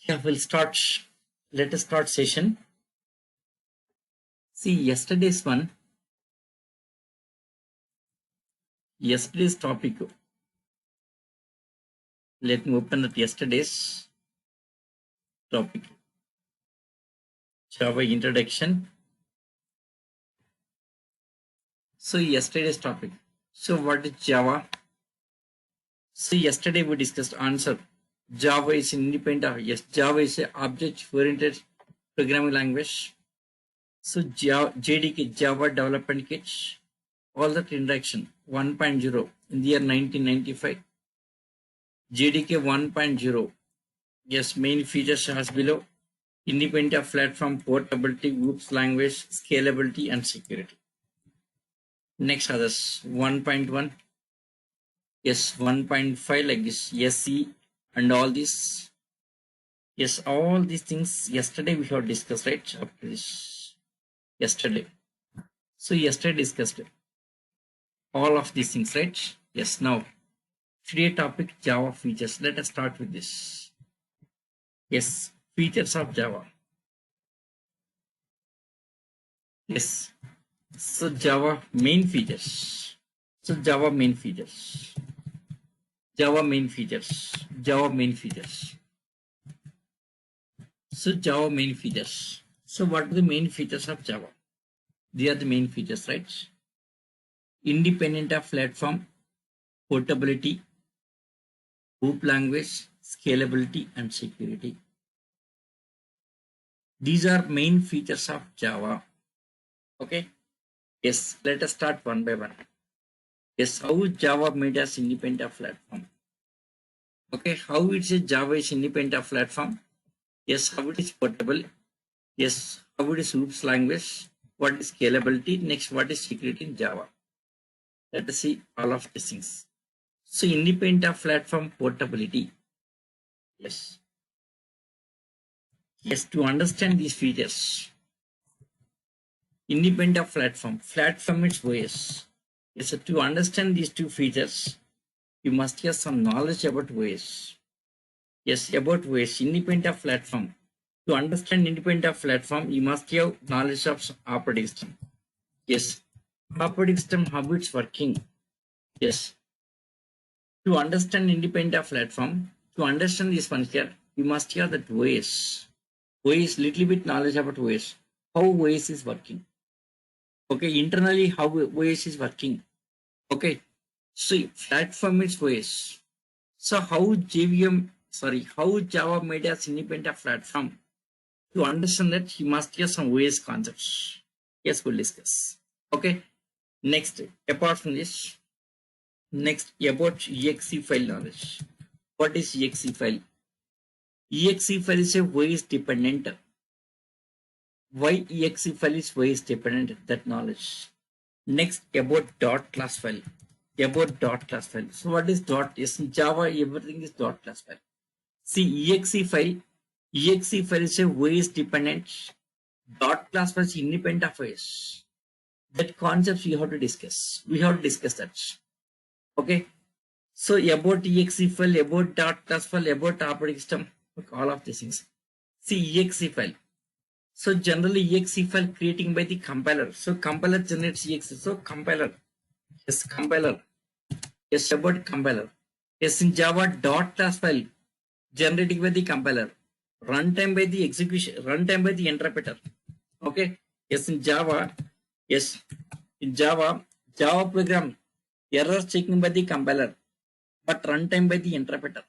Yeah, we'll start. Let us start session. See, yesterday's topic. Let me open up yesterday's topic. Java introduction. So yesterday's topic. So what is Java? So yesterday we discussed answer. Java is independent. Yes, Java is an object-oriented programming language. So JDK, Java Development Kit, all that introduction 1.0 in the year 1995. JDK 1.0. Yes, main features as below. Independent platform, portability, groups language, scalability, and security. Next others 1.1. Yes, 1.5 like this, SE and all this. Yes, all these things yesterday we have discussed, right? Up to this yesterday. So yesterday discussed all of these things, right? Yes, now today topic Java features. Let us start with this. Yes, features of Java. Yes, so Java main features. So Java main features. Java main features. Java main features. So Java main features. So what are the main features of Java? They are the main features, right? Independent of platform, portability, group language, scalability, and security. These are main features of Java. Okay. Yes, let us start one by one. Yes, how Java made us independent of platform. Okay, how it's a Java is independent of platform. Yes, how it is portable. Yes, how it is groups language. What is scalability? Next, what is security in Java? Let us see all of these things. So independent of platform portability. Yes. Yes, to understand these features. Independent of platform. Platform is OS. Yes, so to understand these two features, you must have some knowledge about OS. Yes, about OS, independent of platform. To understand independent of platform, you must have knowledge of operating system. Yes, operating system, how it's working. Yes. To understand independent of platform, to understand this one here, you must have that OS. OS, little bit knowledge about OS. How OS is working. Okay, internally how OS is working. Okay, so platform is OS. So how Java made us independent of platform? To understand that, you must have some OS concepts. Yes, we'll discuss. Okay, next, apart from this, next about exe file knowledge. What is exe file? Exe file is a OS dependent. Why exe file is OS dependent? That knowledge. Next, about dot class file. About dot class file. So what is dot? Yes, in Java everything is dot class file. See, exe file is a OS dependent. Dot class file is independent of OS. That concept we have to discuss. We have to discuss that. Okay. So about exe file, about dot class file, about operating system, all of these things. See, exe file. So generally exe file creating by the compiler. So compiler generates exe. So compiler. Yes, compiler. Yes, about compiler. Yes, in Java dot class file generating by the compiler. Runtime by the execution. Runtime by the interpreter. Okay. Yes, in Java. Yes, in Java program errors checking by the compiler, but runtime by the interpreter.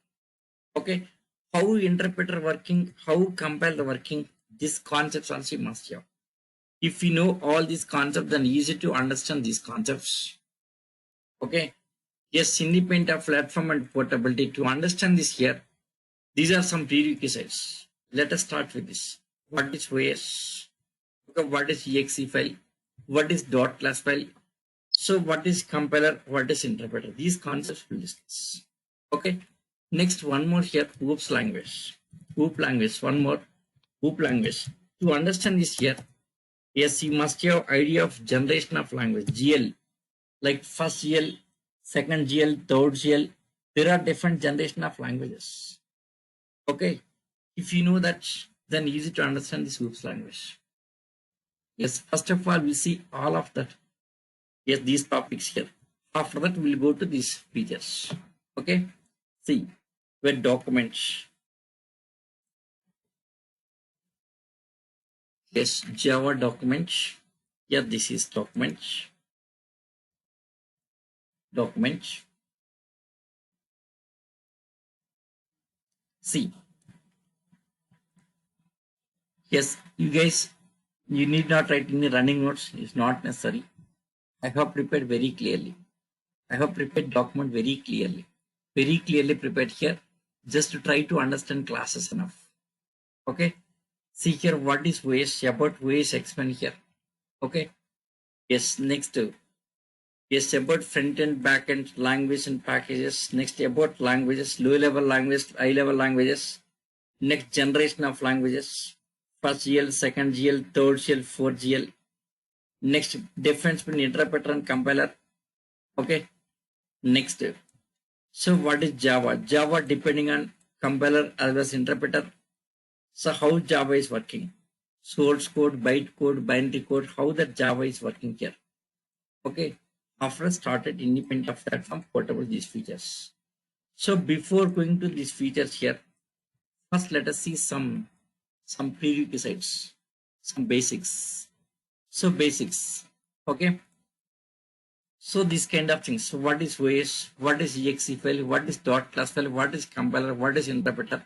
Okay. How interpreter working? How compiler working? These concepts also you must have. If you know all these concepts, then easy to understand these concepts. Okay. Yes, independent of platform and portability. To understand this here, these are some prerequisites. Let us start with this. What is OS? Okay, what is exe file? What is dot class file? So what is compiler? What is interpreter? These concepts we'll discuss. Okay. Next, one more here, groups language. Group language, one more. Group language. To understand this here, yes, you must have idea of generation of language, GL. Like first GL, second GL, third GL. There are different generation of languages. Okay. If you know that, then easy to understand this OOPS language. Yes, first of all, we see all of that. Yes, these topics here. After that, we'll go to these features. Okay. See, where documents. Yes, Java documents. Yeah, this is documents. Documents. See. Yes, you guys, you need not write any running notes. It's not necessary. I have prepared very clearly. I have prepared document very clearly. Very clearly prepared here. Just to try to understand classes enough. Okay. See here what is OS, about OS explain here. Okay. Yes, next. Yes, about front end, back end, language and packages. Next about languages, low level language, high level languages. Next generation of languages. First GL, second GL, third GL, fourth GL. Next difference between interpreter and compiler. Okay. Next. So what is Java? Java depending on compiler as well as interpreter. So how Java is working? Source code, byte code, binary code, how that Java is working here. Okay. After started independent of that from whatever these features. So before going to these features here, first let us see some prerequisites, some basics. So basics. Okay. So these kind of things. So what is OS? What is exe file? What is dot class file? What is compiler? What is interpreter?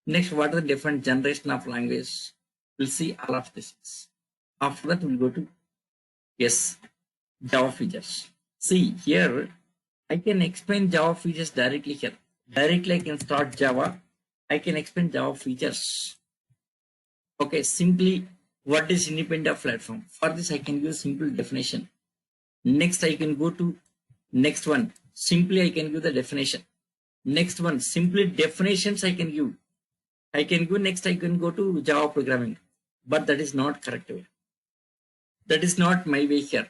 Next, what are the different generation of language? We'll see all of this. After that, we'll go to yes, Java features. See here, I can explain Java features directly here. Directly, I can start Java. I can explain Java features. Okay, simply what is independent platform? For this, I can use simple definition. Next, I can go to next one. Simply, I can give the definition. Next one, simply definitions I can give. I can go next, I can go to Java programming. But that is not correct way. That is not my way here.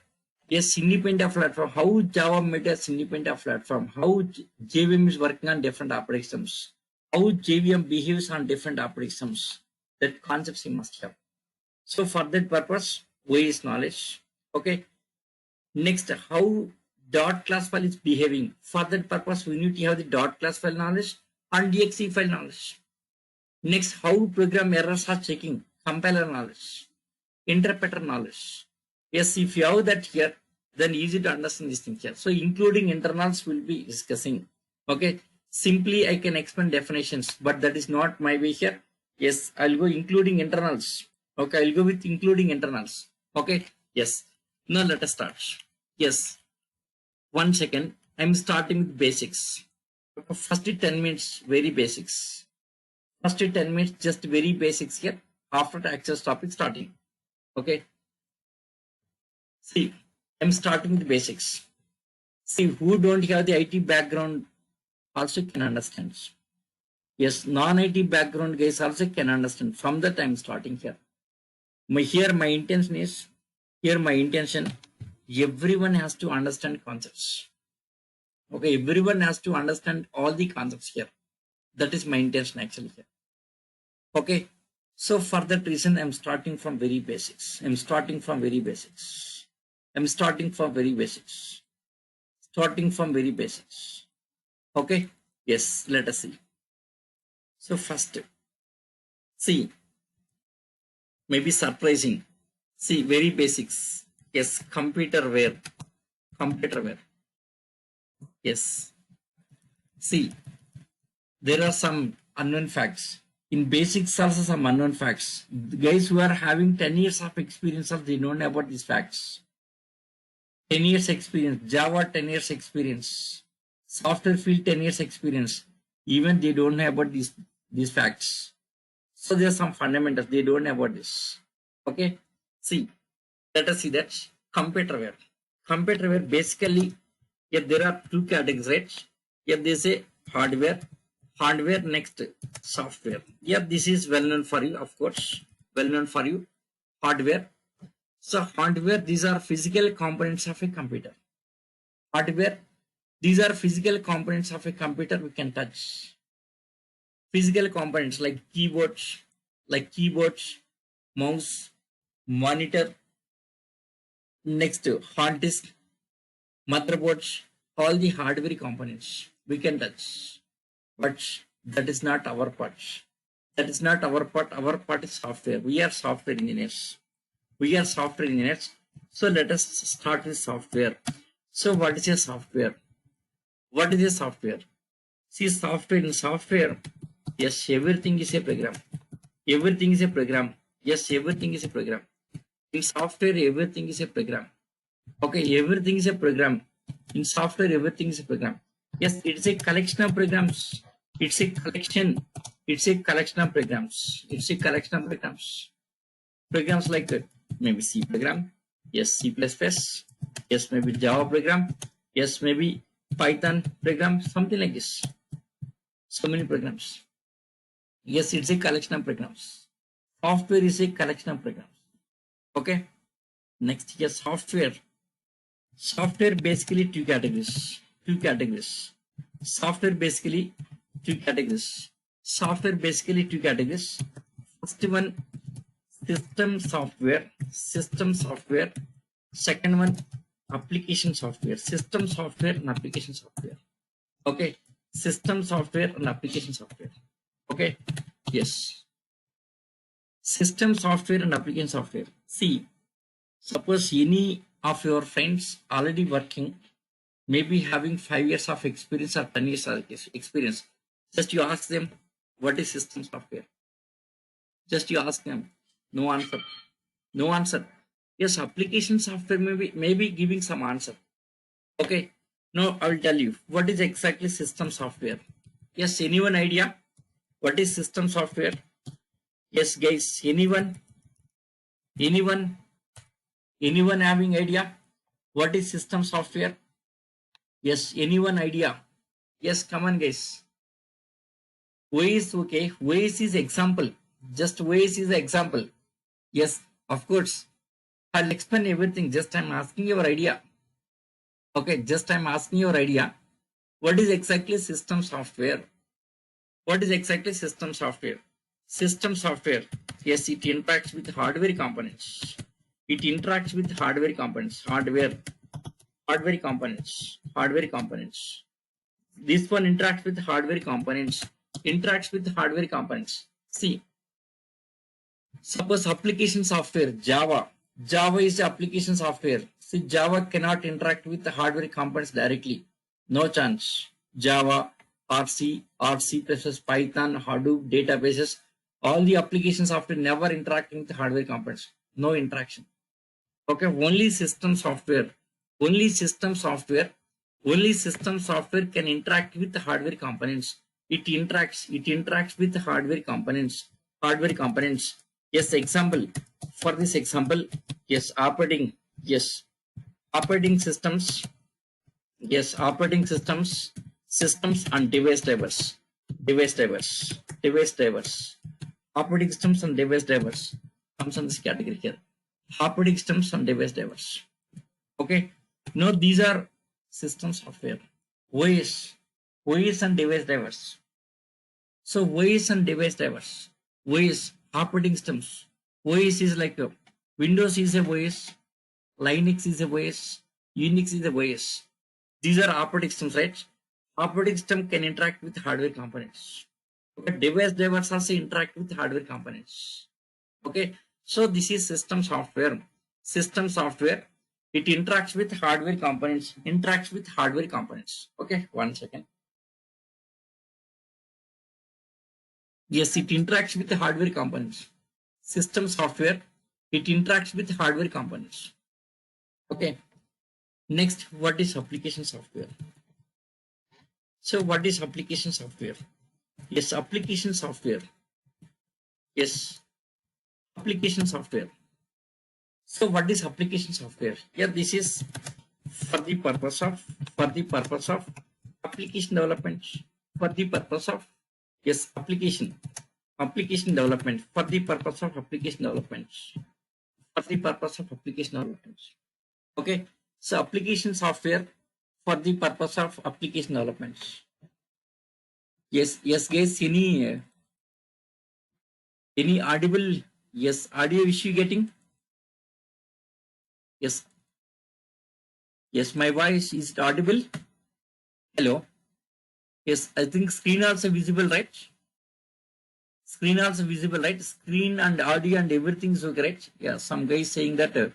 Yes, independent platform. How Java made us independent platform? How JVM is working on different operating systems? How JVM behaves on different operating systems? That concepts you must have. So for that purpose, OS knowledge. Okay. Next, how dot class file is behaving. For that purpose, we need to have the dot class file knowledge and exe file knowledge. Next, how program errors are checking. Compiler knowledge. Interpreter knowledge. Yes, if you have that here, then easy to understand this thing here. So including internals we'll be discussing. Okay. Simply I can explain definitions, but that is not my way here. Yes, I'll go including internals. Okay, I'll go with including internals. Okay. Yes. Now let us start. Yes. 1 second. I'm starting with basics. First 10 minutes, very basics. First 10 minutes, just very basics here. After the access topic starting. Okay. See, I'm starting with basics. See, who don't have the IT background also can understand. Yes, non-IT background guys also can understand. From that I'm starting here. My intention is, everyone has to understand concepts. Okay, everyone has to understand all the concepts here. That is my intention actually here. Okay, so for that reason, I'm starting from very basics. Starting from very basics. Okay, yes, let us see. So first, see, maybe surprising. See, very basics. Yes, computerware. Yes. See, there are some unknown facts. In basics also some unknown facts. The guys who are having 10 years of experience, they don't know about these facts. 10 years experience, Java 10 years experience, software field 10 years experience. Even they don't know about these facts. So there are some fundamentals. They don't know about this. Okay. See, let us see that computerware. Computerware basically, yeah, there are two categories, right? Yeah, they say hardware. Next software. Yeah, this is well known for you, of course. Well known for you. Hardware. So hardware, these are physical components of a computer. Hardware, these are physical components of a computer we can touch. Physical components like keyboards, mouse, monitor, next hard disk, motherboards, all the hardware components we can touch. But that is not our part. That is not our part. Our part is software. We are software engineers. We are software engineers. So let us start with software. So what is a software? What is a software? See, software, yes, everything is a program. Everything is a program. Yes, everything is a program. In software, everything is a program. Okay, everything is a program. In software, everything is a program. Yes, it's a collection of programs. It's a collection. It's a collection of programs. It's a collection of programs. Programs like maybe C program. Yes, C++. Yes, maybe Java program. Yes, maybe Python program. Something like this. So many programs. Yes, it's a collection of programs. Software is a collection of programs. Okay. Next, yes, software. Software basically two categories. Two categories. Software basically two categories. Software basically two categories. First one, system software. System software. Second one, application software. System software and application software. Okay. System software and application software. Okay. Yes. System software and application software. See, suppose any of your friends already working, maybe having 5 years of experience or 10 years of experience. Just you ask them, what is system software? Just you ask them, no answer. No answer. Yes, application software maybe giving some answer. Okay. Now I will tell you what is exactly system software. Yes, anyone idea? What is system software? Yes, guys, anyone having idea? What is system software? Yes, anyone idea? Yes, come on, guys. Ways, okay. Ways is example. Just ways is the example. Yes, of course. I'll explain everything. Just I'm asking your idea. Okay, just I'm asking your idea. What is exactly system software? What is exactly system software? System software. Yes, it interacts with hardware components. It interacts with hardware components. Hardware components. Hardware components. This one interacts with hardware components. Interacts with hardware components. See, suppose application software, Java. Java is application software. See, Java cannot interact with the hardware components directly. No chance. Java, RC, C++, Python, Hadoop, databases, all the application software never interacting with the hardware components. No interaction. Okay, only system software. Only system software can interact with the hardware components. It interacts with the hardware components. Hardware components. Yes, example. For this example, yes, operating systems. Yes, operating systems and device drivers. Operating systems and device drivers comes in this category here. Operating systems and device drivers. Okay. Now these are system software. OS and device drivers. So OS and device drivers. OS, operating systems. OS is like Windows is a OS, Linux is a OS, Unix is a OS. These are operating systems, right? Operating system can interact with hardware components. Okay, device drivers also interact with hardware components. Okay, so this is system software. System software, it interacts with hardware components. Okay, 1 second. Yes, it interacts with the hardware components. System software, it interacts with hardware components. Okay. Next, what is application software? So what is application software? Yes, application software. Yes, application software. So what is application software? Yeah, this is for the purpose of application development. For the purpose of application development. For the purpose of application development. Okay. So application software for the purpose of application development. Yes, yes, guys. Any audible? Yes, audio issue getting? Yes, yes. My voice is it audible? Hello. Yes, I think screen also visible, right? Screen also visible, right? Screen and audio and everything is okay, right? Yeah. Some guys saying that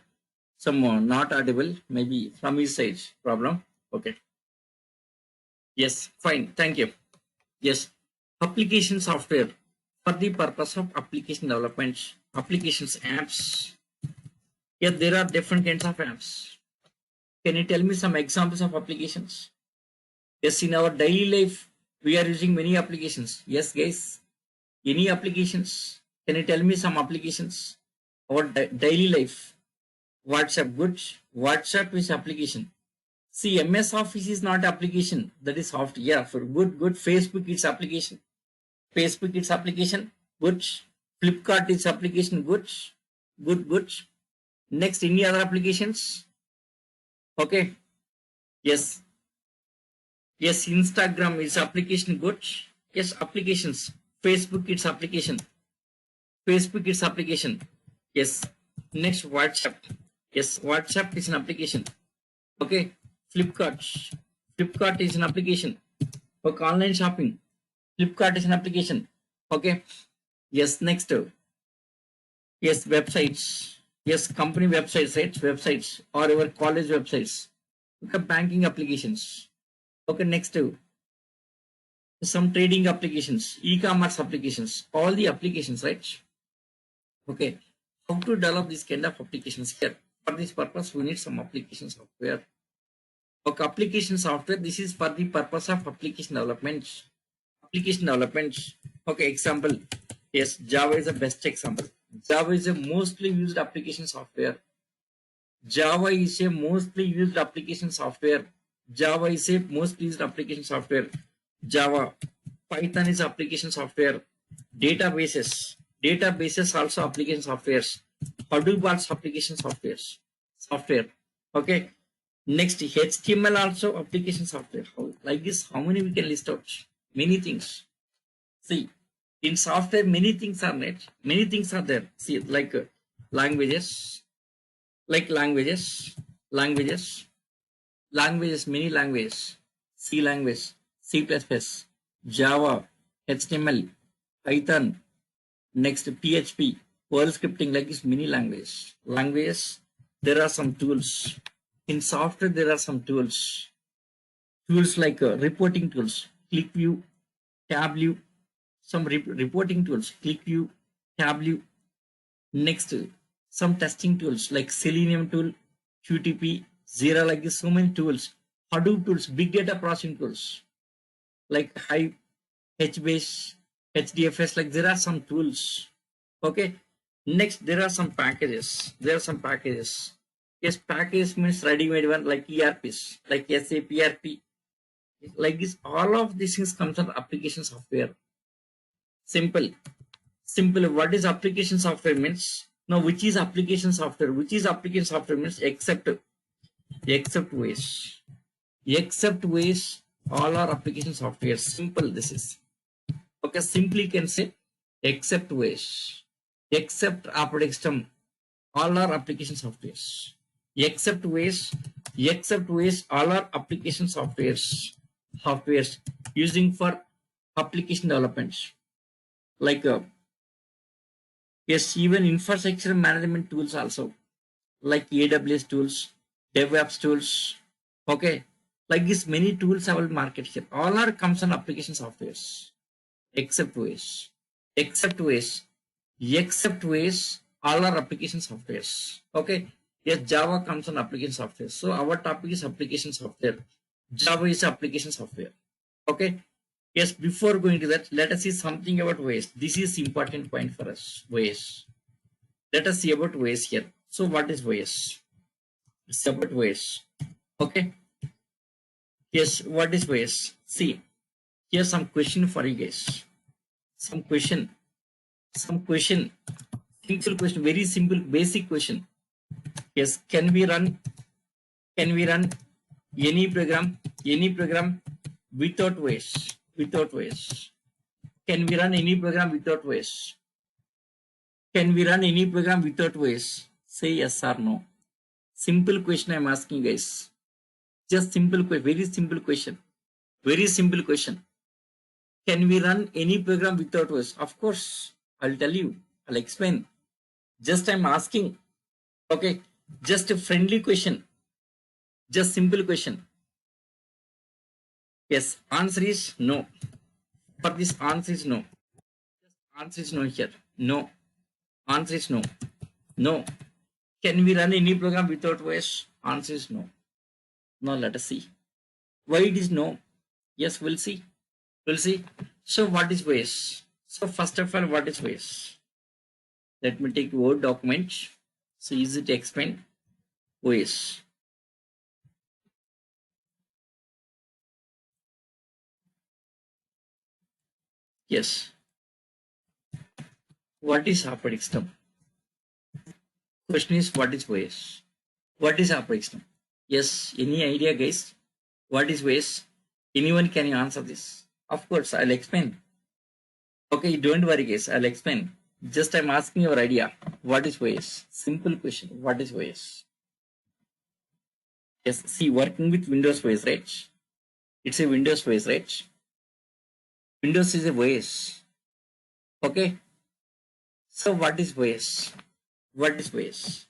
some not audible. Maybe from his side problem. Okay. Yes, fine. Thank you. Yes, application software for the purpose of application development, applications, apps. Yeah, there are different kinds of apps. Can you tell me some examples of applications? Yes, in our daily life, we are using many applications. Yes, guys. Any applications? Can you tell me some applications? Our daily life. WhatsApp, good. WhatsApp is application. See, MS Office is not application. That is soft. Yeah, for good, good. Facebook is application. Facebook its application, good. Flipkart its application, good. Good, good. Next, any other applications? Okay. Yes. Yes, Instagram is application, good. Yes, applications. Facebook its application. Facebook its application. Yes. Next, WhatsApp. Yes, WhatsApp is an application. Okay. Flipkart. Flipkart is an application. Okay, online shopping. Flipkart is an application. Okay. Yes, next. Yes, websites. Yes, company websites, right? Websites or your college websites. Okay, banking applications. Okay, next. Some trading applications, e-commerce applications, all the applications, right? Okay. How to develop this kind of applications here? For this purpose, we need some application software. Okay, application software. This is for the purpose of application development. Application development. Okay, example. Yes, Java is the best example. Java is a mostly used application software. Java is a mostly used application software. Java is a mostly used application software. Java. Python is application software. Databases. Databases also application softwares. Hadoop also application softwares. Software. Okay. Next, HTML also application software. Like this, how many we can list out? Many things. See, in software, many things are there. Many things are there. See, like languages, many languages. C language, C++, Java, HTML, Python, next PHP, Perl scripting, like this, many languages. There are some tools. In software, there are some tools. Tools like reporting tools, ClickView, Tableau, some reporting tools, ClickView, Tableau. Next, some testing tools like Selenium tool, QTP, Zira, like this, so many tools. Hadoop tools, big data processing tools like Hive, HBase, HDFS, like there are some tools. Okay. Next, there are some packages. Yes, package means ready-made one like ERPs, like SAP ERP. Like this, all of these things comes under application software. Simple. What is application software means? Now, which is application software? Which is application software means except ways. All are application software. Simple this is. Okay, simply can say except ways. Except operating system. All are application softwares. Except ways, all are application softwares using for application development. Like yes, even infrastructure management tools also, like AWS tools, DevOps tools. Okay, like this, many tools have market here. All are comes on application softwares. Except ways, all are application softwares. Okay. Yes, Java comes on application software. So our topic is application software. Java is application software. Okay. Yes, before going to that, let us see something about ways. This is important point for us. Ways. Let us see about ways here. So what is ways? It's about ways. Okay. Yes, what is ways? See, here's some question for you guys. Some question. Simple question, very simple, basic question. Yes, can we run any program without ways? without OS? Can we run any program without OS? Can we run any program without OS? Say yes or no. Simple question I'm asking, guys. Just simple question, very simple question. Very simple question. Can we run any program without OS? Of course, I'll tell you. I'll explain. Just I'm asking. Okay, just a friendly question. Just simple question. Yes, answer is no. For this answer is no. Answer is no here. No. Answer is no. No. Can we run any program without OS? Answer is no. Now let us see. Why it is no? Yes, we'll see. We'll see. So what is OS? So first of all, what is OS? Let me take Word document. So easy to explain. OS. Yes. What is operating system? Question is, what is OS? What is operating system? Yes, any idea, guys? What is OS? Anyone can answer this? Of course, I'll explain. Okay, don't worry, guys. I'll explain. Just I'm asking your idea. What is OS? Simple question. What is OS? Yes, see, working with Windows OS, right? It's a Windows OS, right? Windows is a OS. Okay. So what is OS? What is OS?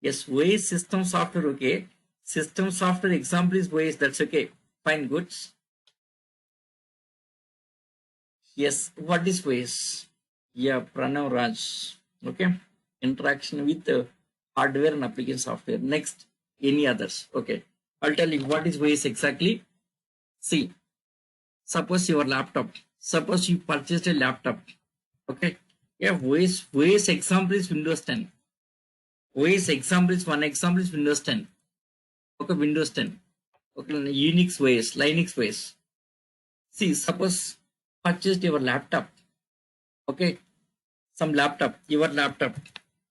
Yes, OS system software, okay. System software example is OS, that's okay. Fine, good. Yes, what is OS? Yeah, Pranav Raj. Okay. Interaction with hardware and application software. Next, any others? Okay. I'll tell you what is OS exactly. See, suppose your laptop. Suppose you purchased a laptop. Okay. Yeah, OS example is Windows 10. OS example is one example is Windows 10. Okay, Windows 10. Okay, Unix OS, Linux OS. See, suppose purchased your laptop. Okay, some laptop, your laptop.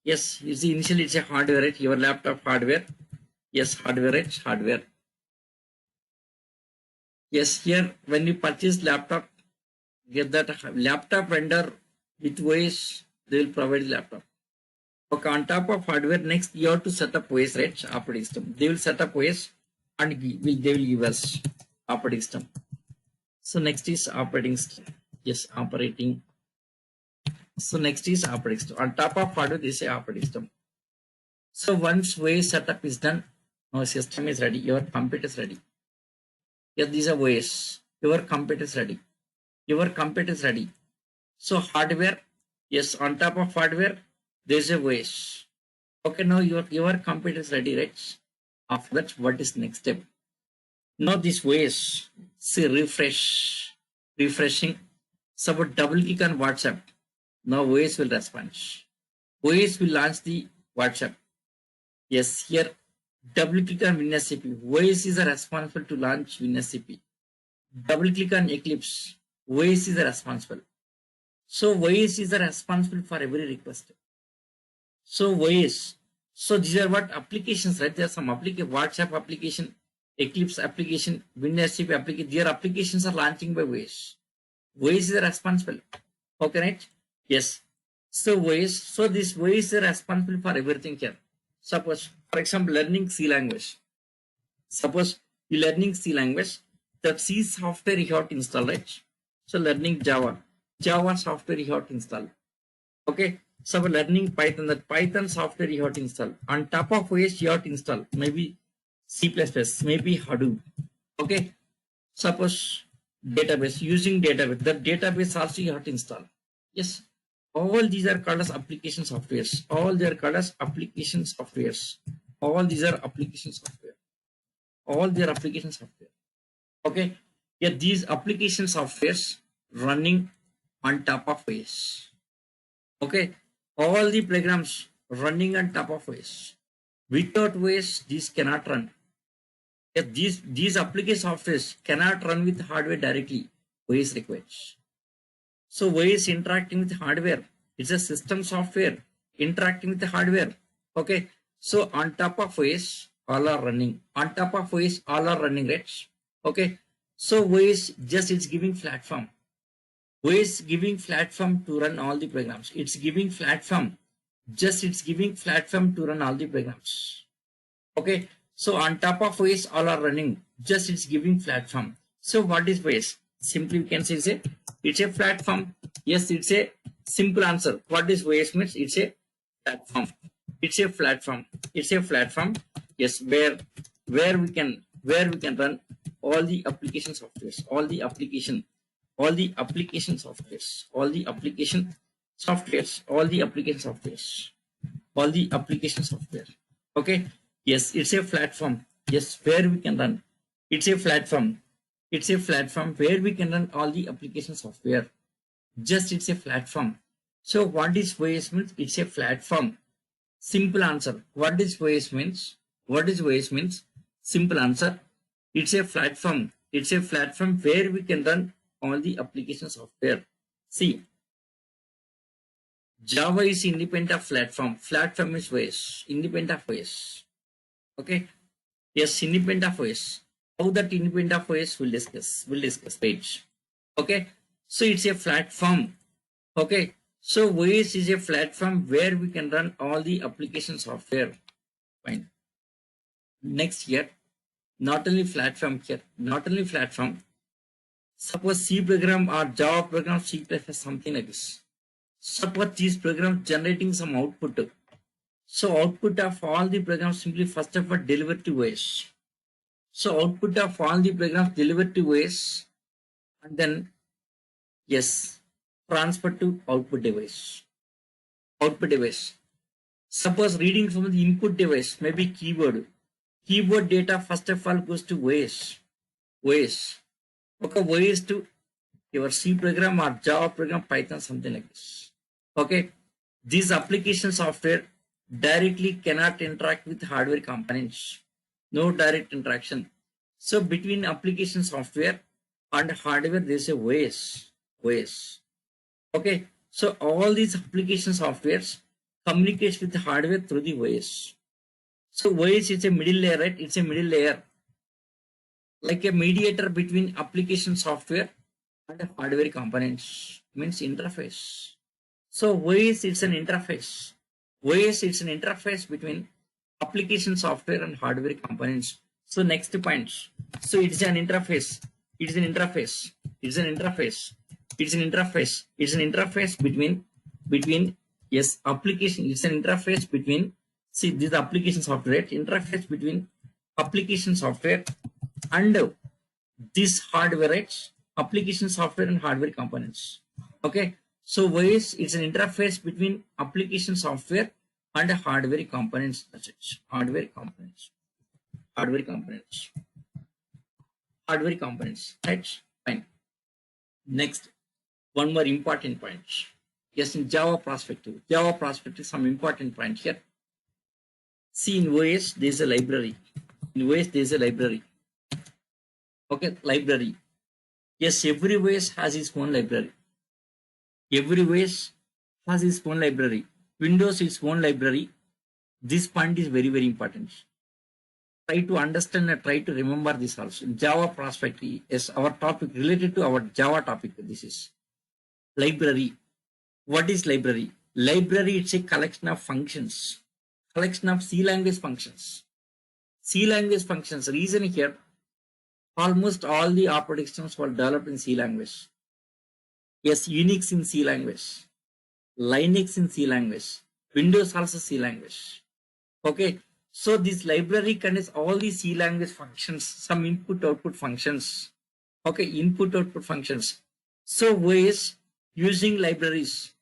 Yes, you see, initially it's a hardware, right? Your laptop hardware. Yes, hardware, right? Hardware. Yes, here when you purchase laptop, get that laptop vendor with OS, they will provide the laptop. Okay, on top of hardware, next you have to set up OS, right? Operating system. They will set up OS and they will give us operating system. So next is operating system. Yes, operating. So next is operating system. On top of hardware, this is operating system. So once OS setup is done, our system is ready. Your computer is ready. Yes, these are OS. Your computer is ready. Your computer is ready. So hardware, yes, on top of hardware, there's a OS. Okay, now your computer is ready, right? After that, what is next step? Now this OS, see refreshing. So double click on WhatsApp. Now OS will respond. OS will launch the WhatsApp. Yes, here double click on WinSCP. OS is responsible to launch WinSCP. Double click on Eclipse. OS is responsible. So OS is responsible for every request. So OS. So these are what applications, right? There are some WhatsApp application, Eclipse application, WinSCP application. Their applications are launching by OS. OS is responsible. Okay, right? Yes. So OS. So this OS is responsible for everything here. Suppose, for example, learning C language. Suppose you learning C language, that C software you have to install, right? So learning Java software you have to install. Okay. So learning Python, that Python software you have to install. On top of OS you have to install maybe C++, maybe Hadoop. Okay. Suppose database, using database, that database also you have to install. Yes. All these are called as application softwares. All they are called as application softwares. All these are application software. All their application software. Okay. Yeah, these application softwares running on top of OS. Okay. All the programs running on top of OS. Without OS, these cannot run. Yeah, these application softwares cannot run with hardware directly. OS requires. So OS interacting with hardware. It's a system software interacting with the hardware. Okay. So on top of OS, all are running. On top of OS, all are running, right? Okay. So OS just it's giving platform. OS giving platform to run all the programs. It's giving platform. Just it's giving platform to run all the programs. Okay. So on top of OS all are running. Just it's giving platform. So what is OS? Simply we can say it's a platform. Yes, it's a simple answer. What is OS means? It's a platform. It's a platform. It's a platform. Yes, where we can run all the application softwares, all the application softwares, all the application software. Okay. Yes, it's a platform. Yes, where we can run. It's a platform. It's a platform where we can run all the application software. Just it's a platform. So what is OS means? It's a platform. Simple answer. What is OS means? What is OS means? Simple answer. It's a platform. It's a platform where we can run all the application software. See, Java is independent of platform. Platform is OS. Independent of OS. Okay. Yes, independent of OS. How that independent of OS we'll discuss. Page. Okay. So it's a platform. Okay. So OS is a platform where we can run all the application software. Fine. Next here, not only platform here, not only platform. Suppose C program or Java program, C++ something like this. Suppose this program generating some output. So output of all the programs simply first of all deliver to OS. So output of all the programs delivered to OS and then yes, transfer to output device. Output device. Suppose reading from the input device, maybe keyboard. Keyboard data first of all goes to OS. OS. Okay, OS to your C program or Java program, Python, something like this. Okay. This application software directly cannot interact with hardware components. No direct interaction. So between application software and hardware, there is a OS. OS. Okay. So all these application softwares communicates with the hardware through the OS. So OS is a middle layer, right? It's a middle layer. Like a mediator between application software and hardware components. Means interface. So OS is an interface. OS is an interface between application software and hardware components. So next point. So it's an interface. It's an interface. It's an interface. It's an interface. It's an interface between yes, application. It's an interface between, see, this application software, right? Interface between application software and this hardware, right? Application software and hardware components. Okay. So OS is an interface between application software and hardware components. That's it. Hardware components. Hardware components. Hardware components. Right? Fine. Next, one more important point. Yes, in Java perspective. Java perspective, some important point here. See, in OS, there is a library. In OS, there is a library. Okay, library. Yes, every OS has its own library. Every OS has its own library. Windows its own library. This point is very, very important. Try to understand and try to remember this also. Java perspective is our topic related to our Java topic. This is library. What is library? Library, it's a collection of functions. Collection of C language functions. C language functions. Reason here, almost all the operating systems were developed in C language. Yes, Unix in C language. Linux in C language. Windows also C language. Okay. So this library contains all the C language functions, some input-output functions. Okay, input-output functions. So OS using libraries,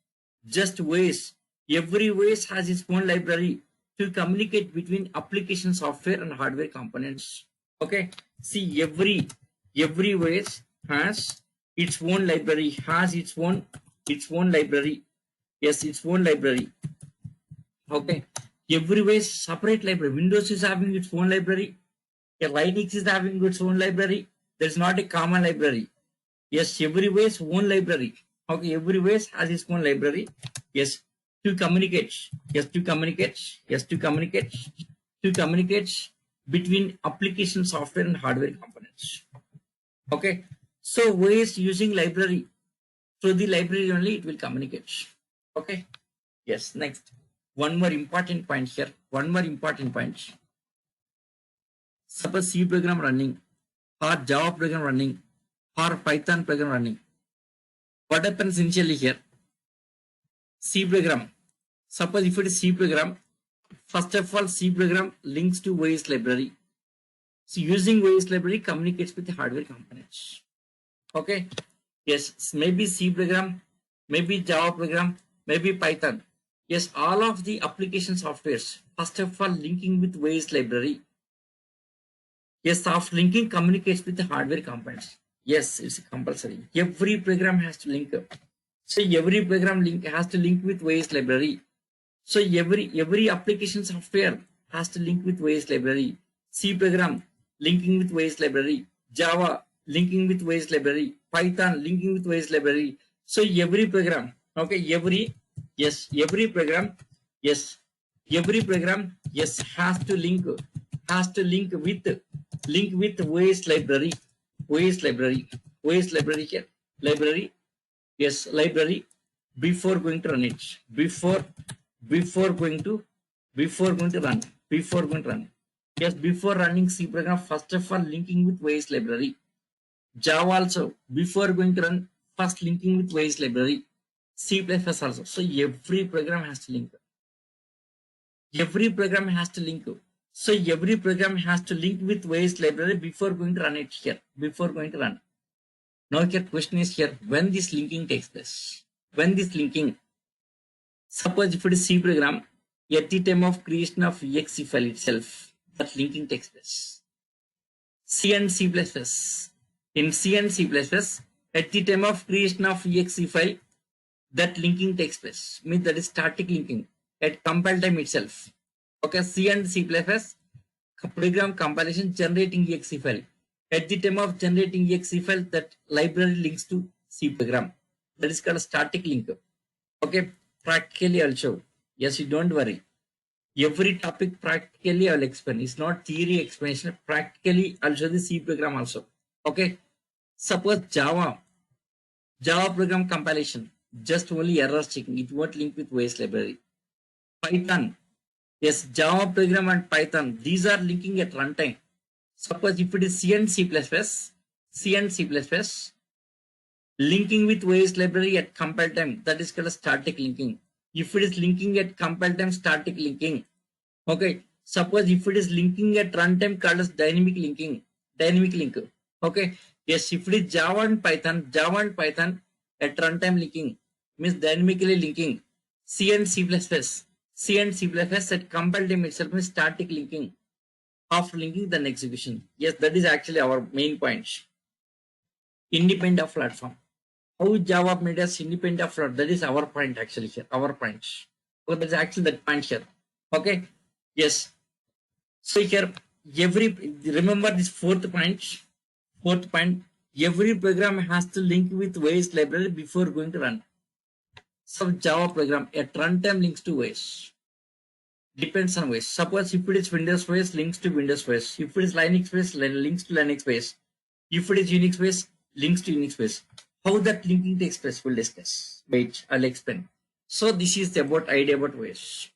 just OS. Every OS has its own library to communicate between application software and hardware components. Okay, see, every OS has its own library, its own library. Yes, its own library. Okay. Every OS separate library. Windows is having its own library. Linux is having its own library. There's not a common library. Yes, every OS own library. Okay, every OS has its own library. Yes, to communicate. Yes, to communicate. Yes, to communicate. To communicate between application software and hardware components. Okay. So OS using library. Through the library only it will communicate. Okay. Yes. Next. One more important point here. One more important point. Suppose C program running or Java program running or Python program running. What happens initially here? C program. Suppose if it is C program, first of all, C program links to OS library. So using OS library communicates with the hardware components. Okay. Yes, maybe C program, maybe Java program, maybe Python. Yes, all of the application softwares, first of all, linking with OS library. Yes, soft linking communicates with the hardware components. Yes, it's compulsory. Every program has to link up. So every program has to link with OS library. So every application software has to link with OS library. C program linking with OS library. Java linking with OS library. Python linking with OS library. So every program, okay, every program, yes, has to link with OS library. OS library here. Library, yes, library before going to run it. Before going to run. Yes, before running C program, first of all linking with OS library. Java also before going to run, first linking with OS library. C++ also. So every program has to link. So every program has to link with OS library before going to run it here. Now your question is here, when this linking takes place? Suppose if it is C program, at the time of creation of exe file itself, that linking takes place. C and C++. In C and C++, at the time of creation of exe file, that linking takes place. Means that is static linking at compile time itself. Okay, C and C++, program compilation generating exe file. At the time of generating exe file, that library links to C program. That is called a static link. Okay, practically I'll show. Yes, you don't worry. Every topic practically I will explain. It's not theory explanation. Practically I'll show the C program also. Okay. Suppose Java program compilation, just only errors checking. It won't link with OS library. Python, yes, Java program and Python, these are linking at runtime. Suppose if it is C and C++, linking with OS library at compile time, that is called a static linking. If it is linking at compile time, static linking. Okay. Suppose if it is linking at runtime, called as dynamic linking. Okay. Yes, if it is Java and Python at runtime linking means dynamically linking. C and C++ at compile time itself means static linking. After linking, then execution. Yes, that is actually our main point. Independent of platform. How Java made us independent of platform? That is our point actually here. Our point. So that is actually that point here. Okay. Yes. So here remember this fourth point. Every program has to link with OS library before going to run. So Java program at runtime links to OS. Depends on OS. Suppose if it is Windows OS, links to Windows OS. If it is Linux OS, links to Linux OS. If it is Unix OS, links to Unix OS. How that linking takes place, we'll discuss. Wait, I'll explain. So this is the idea about OS.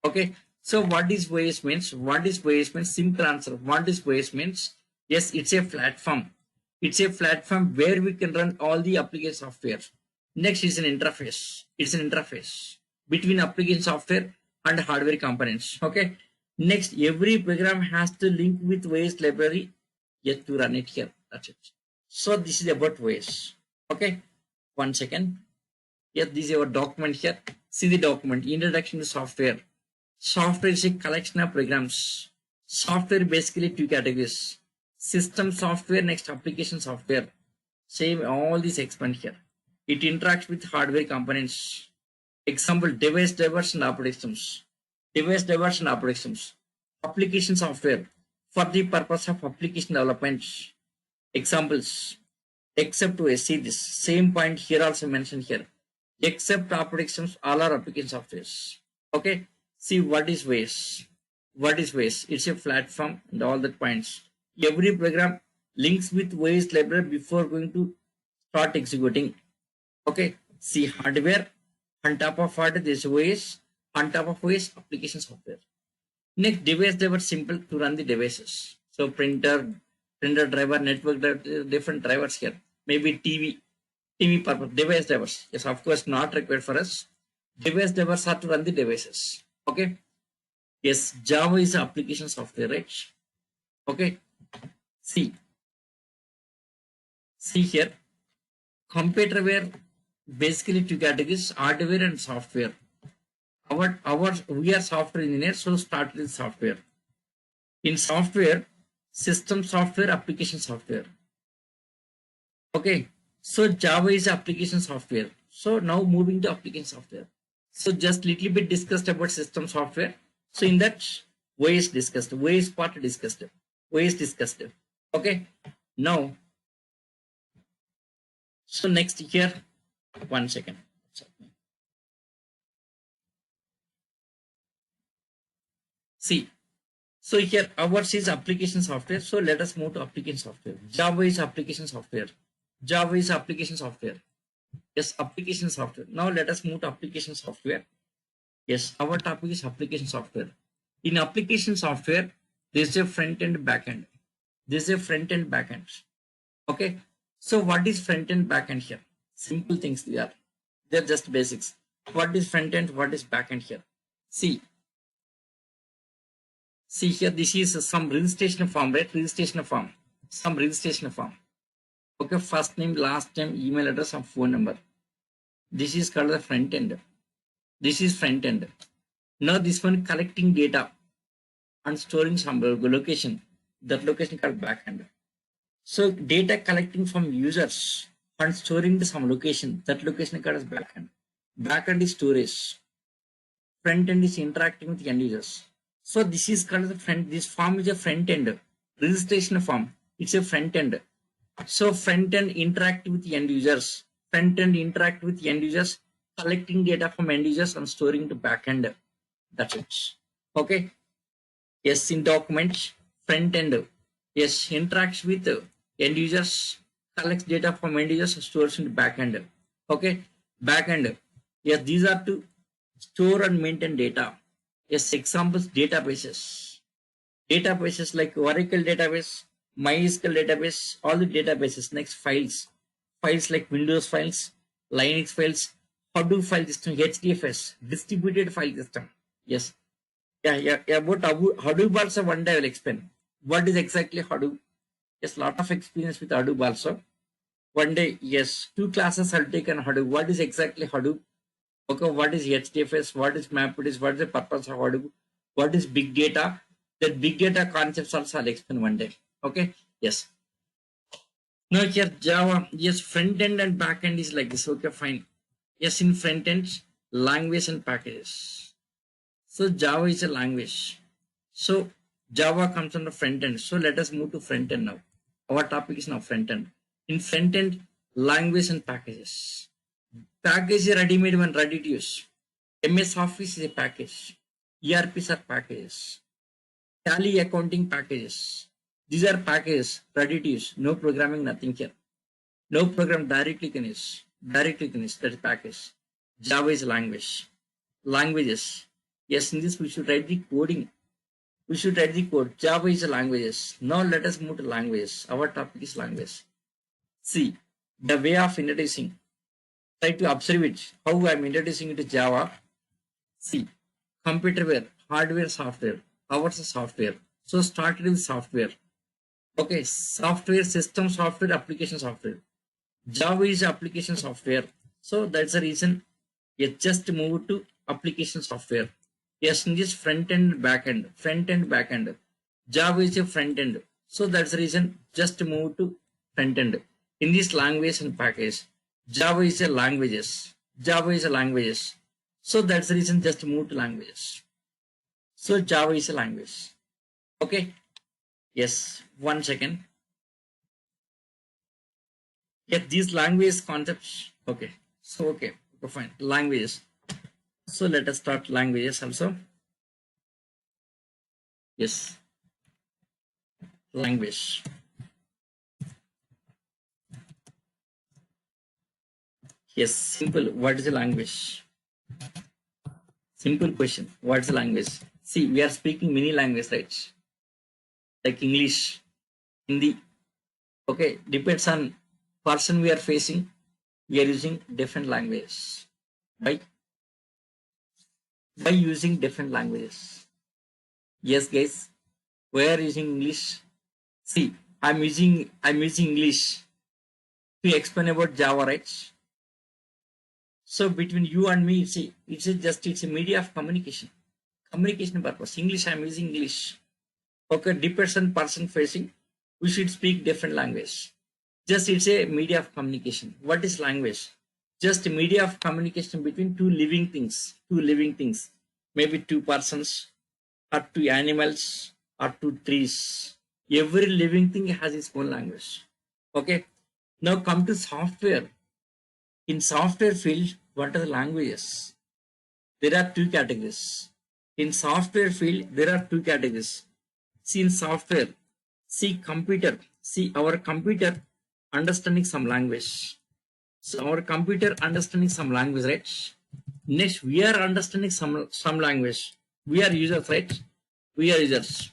Okay. So what is OS means? Simple answer. What is OS means? Yes, it's a platform. It's a platform where we can run all the application software. Next is an interface. It's an interface between application software and hardware components. Okay. Next, every program has to link with OS library yet to run it here. That's it. So this is about OS. Okay. 1 second. Yes, this is our document here. See the document. Introduction to software. Software is a collection of programs. Software basically two categories. System software, next application software. Same, all these expand here. It interacts with hardware components. Example, device drivers and operating systems. Application software for the purpose of application development. Examples, except OS. See this same point here also mentioned here. Except operating systems, all are application softwares. Okay. See what is OS. It's a platform and all that points. Every program links with OS library before going to start executing. Okay, see hardware, on top of hardware there is OS, on top of OS application software. Next, device driver, simple to run the devices. So printer driver, network driver, different drivers here. Maybe TV purpose, device drivers. Yes, of course, not required for us. Device drivers are to run the devices. Okay. Yes, Java is application software, right? Okay. See here, computer ware basically two categories: hardware and software. We are software engineers, so start with software. In software, system software, application software. Okay, so Java is application software. So now moving to application software. So just little bit discussed about system software. So in that, OS discussed, OS part discussed, OS discussed. Okay, now, so next here, 1 second. See, so here ours is application software. So let us move to application software. Java is application software. Java is application software. Yes, application software. Now let us move to application software. Yes, our topic is application software. In application software, there is a front end, back end. There is a front end, back end. Okay. So what is front end, back end here? Simple things they are. They're just basics. What is front end? What is back end here? See here, this is some registration form, right? Registration form. Some registration form. Okay, first name, last name, email address, and phone number. This is called the front end. This is front end. Now this one collecting data and storing some location. That location called back end. So data collecting from users and storing to some location. That location called as back end. Back end is storage. Front end is interacting with end users. So this is called the front. This form is a front end. Registration form. It's a front end. So front end interact with end users. Front end interact with end users, collecting data from end users and storing to back end. That's it. Okay. Yes, in document, front end. Yes, interacts with end users, collects data from end users, and stores in the back end. Okay. Back end. Yes, these are to store and maintain data. Yes, examples, databases. Databases like Oracle database, MySQL database, all the databases. Next, files. Files like Windows files, Linux files, Hadoop file system, HDFS, distributed file system. Yes. Yeah. About Hadoop also one day I will explain. What is exactly Hadoop? Yes, lot of experience with Hadoop also. One day, yes, 2 classes I'll take on Hadoop. What is exactly Hadoop? Okay, what is HDFS? What is MapReduce? What is the purpose of Hadoop? What is big data? That big data concepts also I'll explain one day. Okay, yes. Now here Java, yes, front end and back end is like this. Okay, fine. Yes, in front end, language and packages. So Java is a language. So Java comes on the front end. So let us move to front end now. Our topic is now front end. In front end, language and packages. Package is ready-made and ready to use. MS Office is a package. ERPs are packages. Tally accounting packages. These are packages ready to use. No programming, nothing here. No program directly can use. Directly can use. That is package. Java is language. Languages. Yes, in this we should write the coding. We should write the code. Java is a languages. Now let us move to languages. Our topic is language. See, the way of introducing. Try to observe it. How I am introducing it to Java. See, computerware, hardware, software. Ours is software. So started with software. Okay, software, system software, application software. Java is application software. So that's the reason it just moved to application software. Yes, in this front end, back end, front end, back end. Java is a front end. So that's the reason just move to front end. In this language and package, Java is a languages. Java is a languages. So that's the reason just move to languages. So Java is a language. Okay. Yes. 1 second. Get these language concepts. Okay. So okay. Fine. Languages. So let us start languages also. Yes. Language. Yes, simple. What is the language? Simple question. What is the language? See, we are speaking many languages, right? Like English, Hindi. Okay, depends on person we are facing. We are using different languages. By using different languages. Yes, guys, we are using English. See, I'm using English to explain about Java, right? So between you and me, it's a media of communication purpose. English, I'm using English. Okay, depends on person facing. We should speak different language. Just it's a media of communication. What is language? Just a media of communication between two living things. Maybe two persons, or two animals, or two trees. Every living thing has its own language. Okay. Now come to software. In software field, what are the languages? There are two categories. In software field, there are two categories. See, in software, computer. See, our computer understanding some language. So our computer understanding some language, right? Next, we are understanding some language. We are users, right? We are users.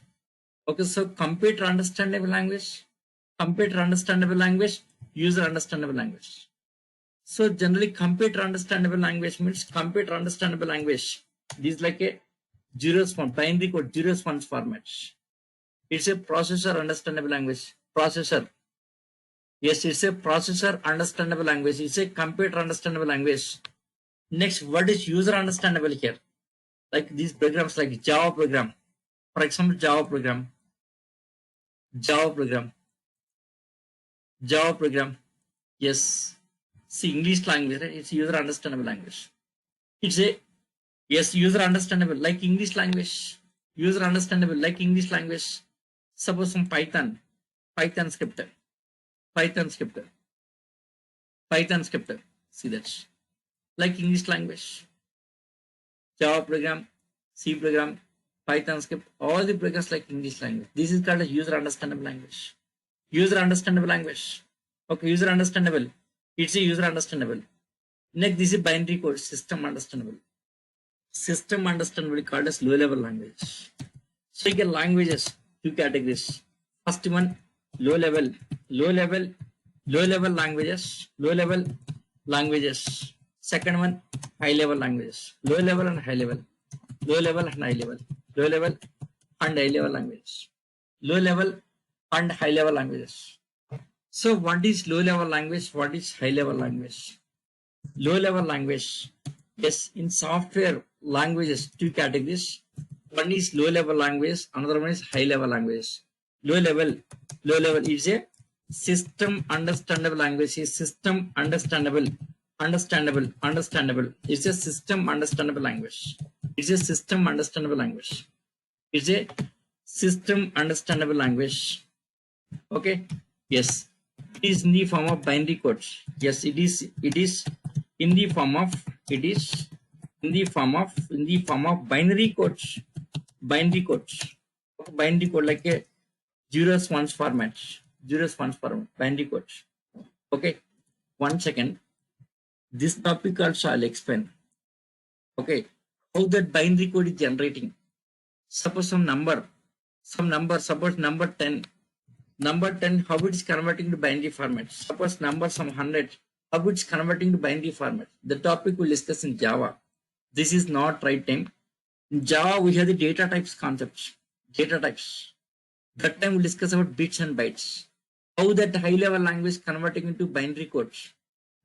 Okay, so computer understandable language, user understandable language. So generally, computer understandable language means computer understandable language. This is like a zeros font, binary code, zeros funds format. It's a processor understandable language. Processor. Yes, it's a processor understandable language. It's a computer understandable language. Next, what is user understandable here? Like these programs like Java program. For example, Java program. Yes. See, English language, right? It's user understandable language. It's a, yes, user understandable like English language. User understandable like English language. Suppose some Python script. See that. Like English language. Java program, C program, Python script, all the programs like English language. This is called a user understandable language. Okay, user understandable. It's a user understandable. Next, this is binary code, system understandable. Called as low level language. So you get languages, two categories. First one, low level languages. Second one, high level languages. Low level and high level. Low level and high level languages. Low level and high level languages. So what is low level language? What is high level language? Low level language. Yes, in software languages, two categories. One is low level language, another one is high level language. Low level is a system understandable language. Is system understandable. It's a system understandable language. It's a system understandable language. Okay. Yes. It is in the form of binary codes. Yes, it is in the form of binary codes. Binary code like a zeros ones format. Binary codes. Okay. 1 second. This topic also I'll explain. Okay. How that binary code is generating. Suppose some number, suppose number 10. Number 10, how it is converting to binary format. Suppose number some 100, how it is converting to binary format. The topic we'll discuss in Java. This is not right time. In Java, we have the data types concepts. That time we'll discuss about bits and bytes. How that high level language converting into binary codes.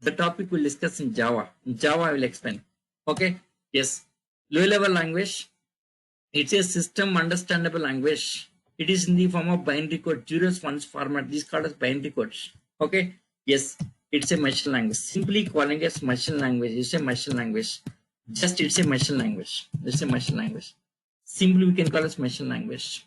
The topic we'll discuss in Java. In Java, I will explain. Okay. Yes. Low level language. It's a system understandable language. It is in the form of binary code, zeros ones format. This is called as binary codes. Okay. Yes. It's a machine language. Simply calling it machine language. It's a machine language. Just it's a machine language. Simply we can call it machine language.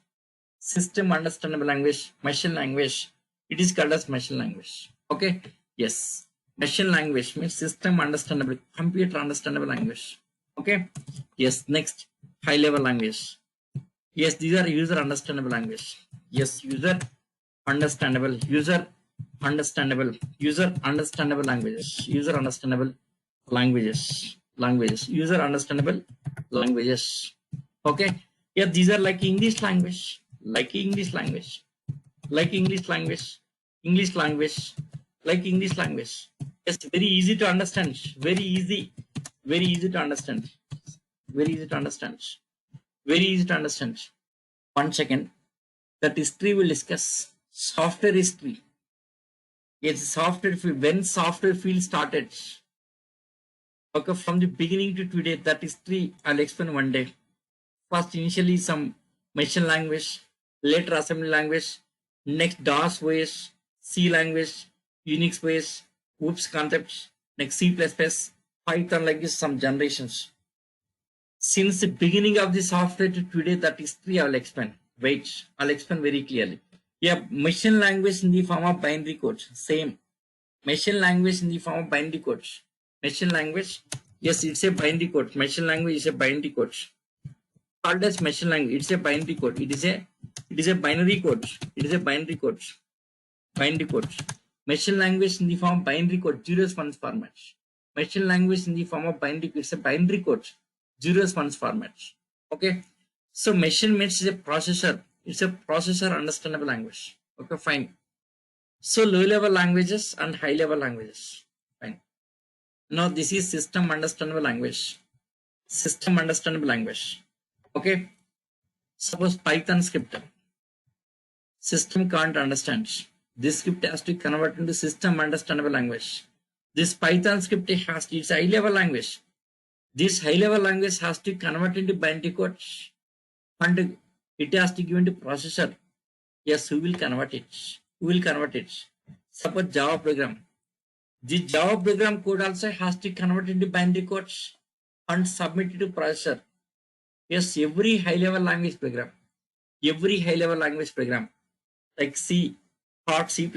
System understandable language, machine language. It is called as machine language. Okay. Yes. Machine language means system understandable, computer understandable language. Okay. Yes. Next, high level language. Yes, these are user understandable language. Yes, user understandable understandable, user understandable languages, user understandable languages, user understandable languages. Okay, yeah, these are like English language, like English language, like English language, English language, like English language. Yes, very easy to understand, very easy to understand, very easy to understand, very easy to understand. One second, that history will discuss software history. Yes, software field, when software field started. Okay, from the beginning to today, that history I'll explain one day. First, initially some machine language, later assembly language, next DOS OS, C language, Unix OS, OOPS concepts, next C++, Python, like this, some generations. Since the beginning of the software to today, that history I will explain. Wait, I'll explain very clearly. Yeah, machine language in the form of binary codes, same. Machine language in the form of binary codes. Machine language, yes, it's a binary code. Machine language is a binary code. Called as machine language, it's a binary code. It is a binary code. It is a binary code. Binary code. Machine language in the form of binary code, zeros ones format. Machine language in the form of binary code, it's a binary code, zeros ones format. Okay. So machine means is a processor. It's a processor understandable language. Okay, fine. So low level languages and high level languages. Fine. Now this is system understandable language. System understandable language. Okay. Suppose Python script. System can't understand. This script has to convert into system understandable language. This Python script has its high level language. This high level language has to convert into binary code and it has to give into processor. Yes, who will convert it? Who will convert it? Suppose Java program. The Java program code also has to convert into binary codes and submit it to processor. Yes, every high level language program, like C, hard C++,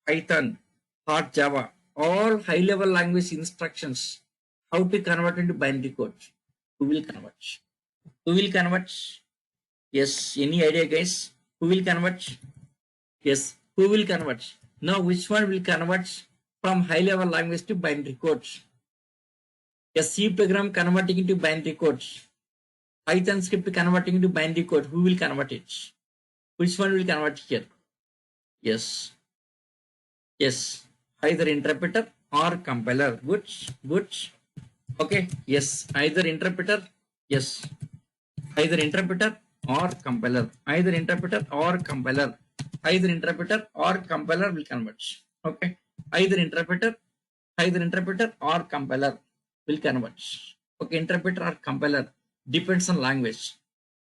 Python, hard Java, all high level language instructions, how to convert into binary code. Who will convert? Who will convert? Yes, any idea, guys? Who will convert? Yes, who will convert? Now, which one will convert from high level language to binary code? Yes, C program converting into binary code. Python script converting into binary code. Who will convert it? Which one will convert here? Yes. Yes. Either interpreter or compiler. Good. Good. Okay. Yes. Either interpreter. Yes. Either interpreter or compiler. Either interpreter or compiler. Either interpreter or compiler will convert. Okay. Either interpreter or compiler will convert. Okay. Interpreter or compiler depends on language.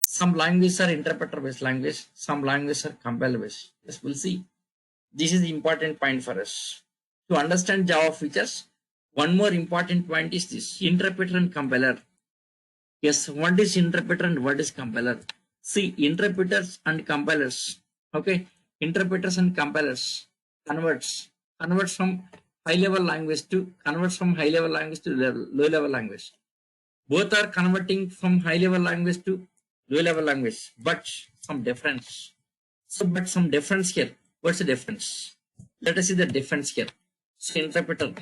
Some languages are interpreter based language. Some languages are compiler based. Yes, we'll see. This is the important point for us. To understand Java features, one more important point is this: interpreter and compiler. Yes, what is interpreter and what is compiler? See, interpreters and compilers. Okay, interpreters and compilers converts from high level language to low level language. Both are converting from high level language to low level language, but some difference. But some difference here. What's the difference? Let us see the difference here. So interpreter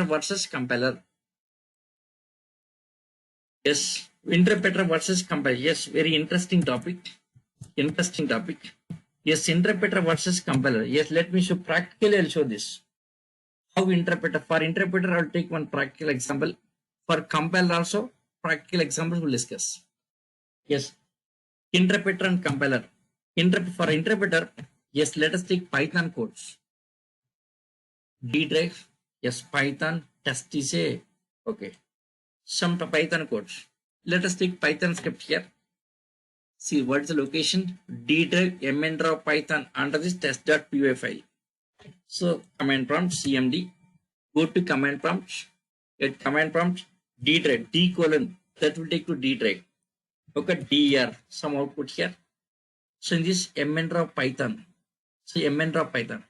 versus compiler. Yes, interpreter versus compiler. Yes, very interesting topic. Yes, interpreter versus compiler. Yes, let me show practically. I'll show this. How interpreter. For interpreter, I'll take one practical example. For compiler also, practical examples we'll discuss. Yes, interpreter and compiler. For interpreter, yes, let us take Python codes. D drive, yes, Python test is a, okay. Some Python codes. Let us take Python script here. See what is the location? D drive mn Python under this test.py file. So command prompt cmd, go to command prompt, get command prompt D drive, D colon, that will take to D drive. Okay, DR, some output here. So in this mn Python, so mn Python,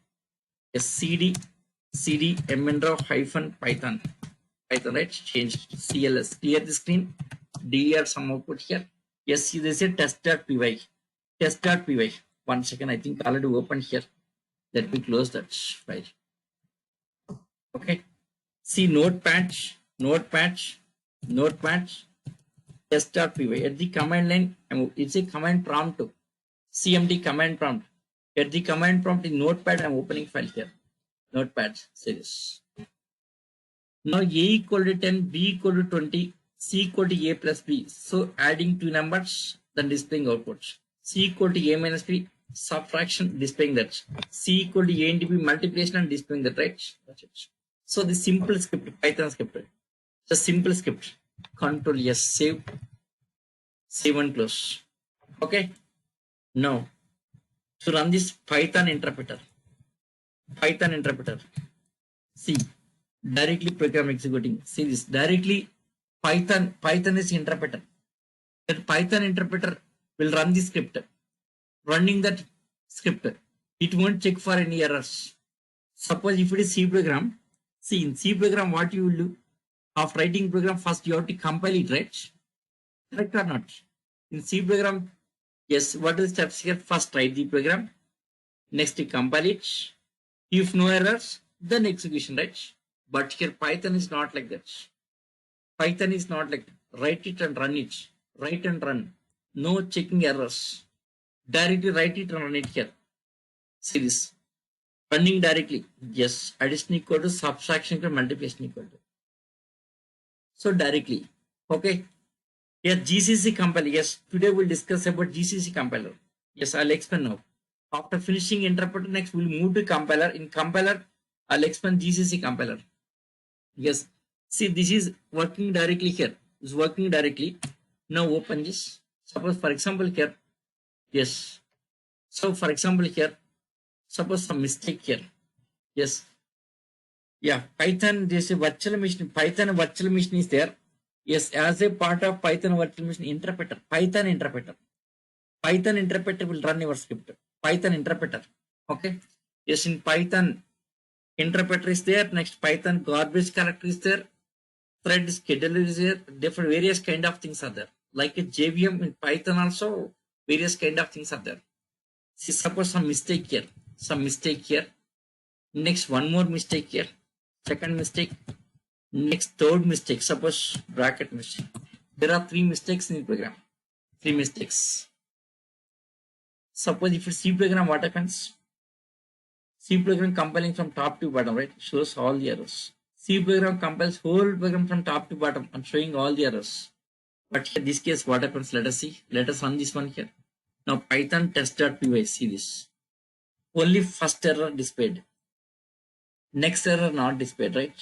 yes, cd mn hyphen Python, right? Change CLS, clear the screen. DR, some output here. Yes, see, this is test.py. One second, I think already opened here. Let me close that file. Okay. See notepad, test.py. At the command line, it's a command prompt. CMD command prompt. At the command prompt in notepad, I'm opening file here. Notepad series. Now A equal to 10, B equal to 20, C equal to A plus B. So adding two numbers, then displaying output. C equal to A minus B, subtraction, displaying that. C equal to A into B, multiplication and displaying that, right? That's it. So the simple script, Python script, the simple script. Control S, save and close. Okay. Now to run this Python interpreter. See, directly program executing. See this directly Python is interpreter. That Python interpreter will run the script. Running that script, it won't check for any errors. Suppose if it is C program, see in C program what you will do? After writing program, first you have to compile it, right? Correct or not? In C program, yes, what is steps here? First write the program, next you compile it. If no errors, then execution, right? But here Python is not like that. Python is not like that. Write it and run it. Write and run. No checking errors. Directly write it and run it here. See this. Running directly. Yes. Addition equal to subtraction equal to multiplication equal to. So directly. Okay. Yes, GCC compiler. Yes. Today we'll discuss about GCC compiler. Yes, I'll explain now. After finishing interpreter, next we'll move to compiler. In compiler, I'll explain GCC compiler. Yes. See, this is working directly here. It's working directly. Now open this. Suppose, for example, here. Yes. So, for example, here. Suppose some mistake here. Yes. Yeah. Python, there's a virtual machine. Python virtual machine is there. Yes. As a part of Python virtual machine interpreter. Python interpreter will run your script. Python interpreter. Okay. Yes. In Python, interpreter is there. Next, Python garbage collector is there. Thread scheduler is there. Different various kind of things are there. Like a JVM in Python also, various kind of things are there. See, suppose some mistake here. Next, one more mistake here. Second mistake. Next, third mistake. Suppose bracket mistake. There are 3 mistakes in the program. 3 mistakes. Suppose if it's C program, what happens? C program compiling from top to bottom, right? Shows all the errors. C program compiles whole program from top to bottom and showing all the errors. But in this case, what happens? Let us see. Let us run this one here. Now Python test.py. See this. Only first error displayed. Next error not displayed, right?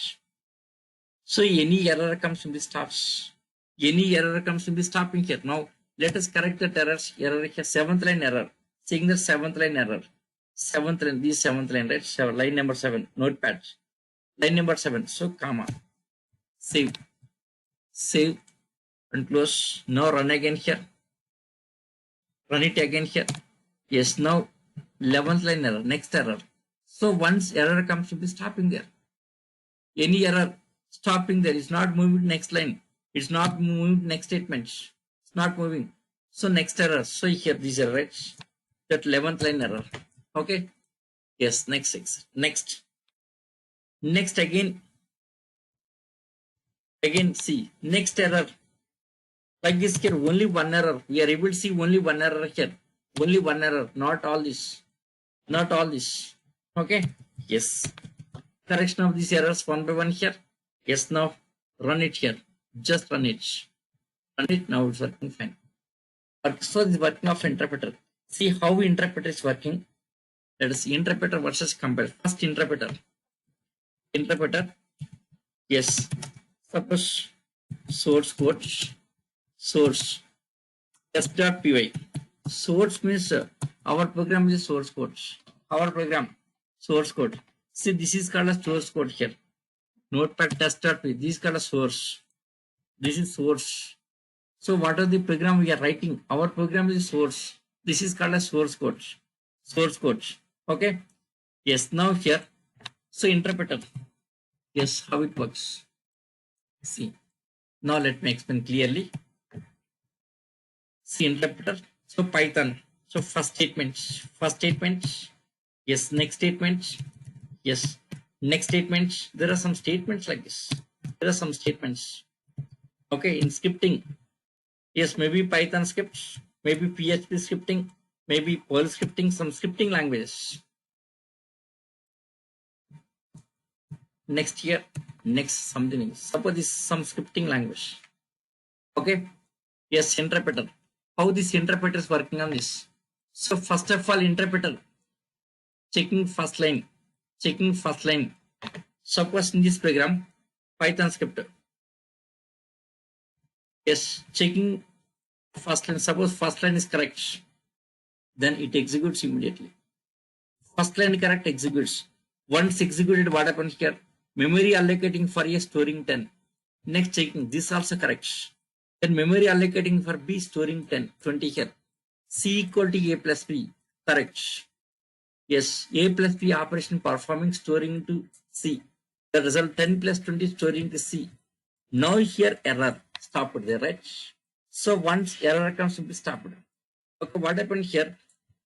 So any error comes in the stops. Stopping here. Now let us correct that errors. Error here. 7th line error. Saying the 7th line error. 7th line. This 7th line, right? Line number 7. Notepad. Line number 7. So comma. Save and close. Now run again here. Run it again here. Yes. Now 11th line error. Next error. So once error comes, to be stopping there. Any error stopping there is not moving to next line. It's not moving to next statement. It's not moving. So next error. So here these are right. That 11th line error. Okay. Yes. Next. Next again see. Next error. Like this here, only one error. We are able to see only one error here. Only one error. Not all this. Okay. Yes. Correction of these errors one by one here. Yes. Now run it here. Just run it. Now it's working fine. So this working of interpreter. See how interpreter is working. Let us see interpreter versus compiler. First interpreter. Yes. Suppose source code. Source. Test.py. Source means our program is source code. Source code. See, this is called a source code here. Notepad test.py. This is called a source. This is source. So what are the program we are writing? Our program is source. This is called a source code. Okay. Yes. Now here. So interpreter. Yes. How it works. See. Now let me explain clearly. See interpreter. So Python. So first statement. Yes, next statement. Yes, next statement. There are some statements like this. There are some statements. Okay, in scripting. Yes, maybe Python scripts, maybe PHP scripting, maybe Perl scripting, some scripting languages. Next year, next something. Suppose this is some scripting language. Okay. Yes, interpreter. How this interpreter is working on this? So first of all, interpreter checking first line, checking first line. Suppose in this program, Python script. Yes, checking first line. Suppose first line is correct, then it executes immediately. First line correct executes. Once executed, what happens here? Memory allocating for A, storing 10. Next checking, this also correct. Then memory allocating for B, storing 10, 20 here. C equal to A plus B, correct. Yes, A plus B operation performing, storing to C. The result 10 plus 20 storing to C. Now here error, stop it there, right? So once error comes to be stopped. Okay, what happened here?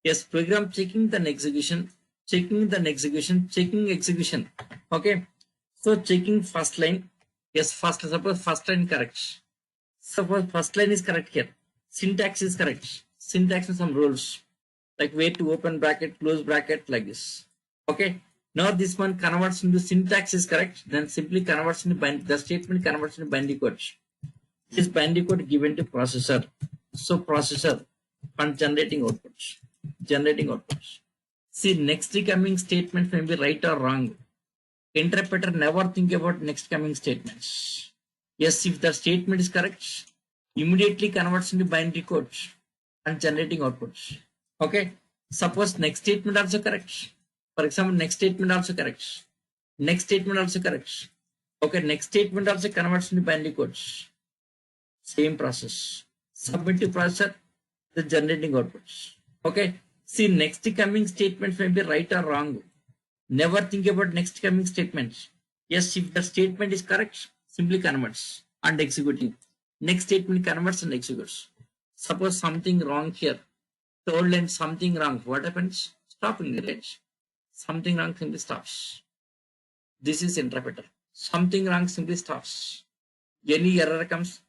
Yes, program checking the execution, checking the execution, checking execution. Okay, so checking first line. Yes, first, suppose first line correct. Suppose first line is correct here. Syntax is correct. Syntax and some rules like way to open bracket, close bracket, like this. Okay. Now this one converts into syntax is correct. Then simply converts into binary. The statement converts into binary code. This binary code given to processor. So processor and generating outputs. Generating outputs. See, next coming statement may be right or wrong. Interpreter never think about next coming statements. Yes, if the statement is correct, immediately converts into binary code and generating outputs. Okay. Suppose next statement also correct. For example, next statement also correct. Next statement also correct. Okay, next statement also converts into binary codes. Same process. Submit to processor, the generating outputs. Okay. See, next coming statements may be right or wrong. Never think about next coming statements. Yes, if the statement is correct, simply converts and executing. Next statement converts and executes. Suppose something wrong here. Third line something wrong. What happens? Stopping the range. Something wrong simply stops. This is interpreter. Something wrong simply stops. Any error comes,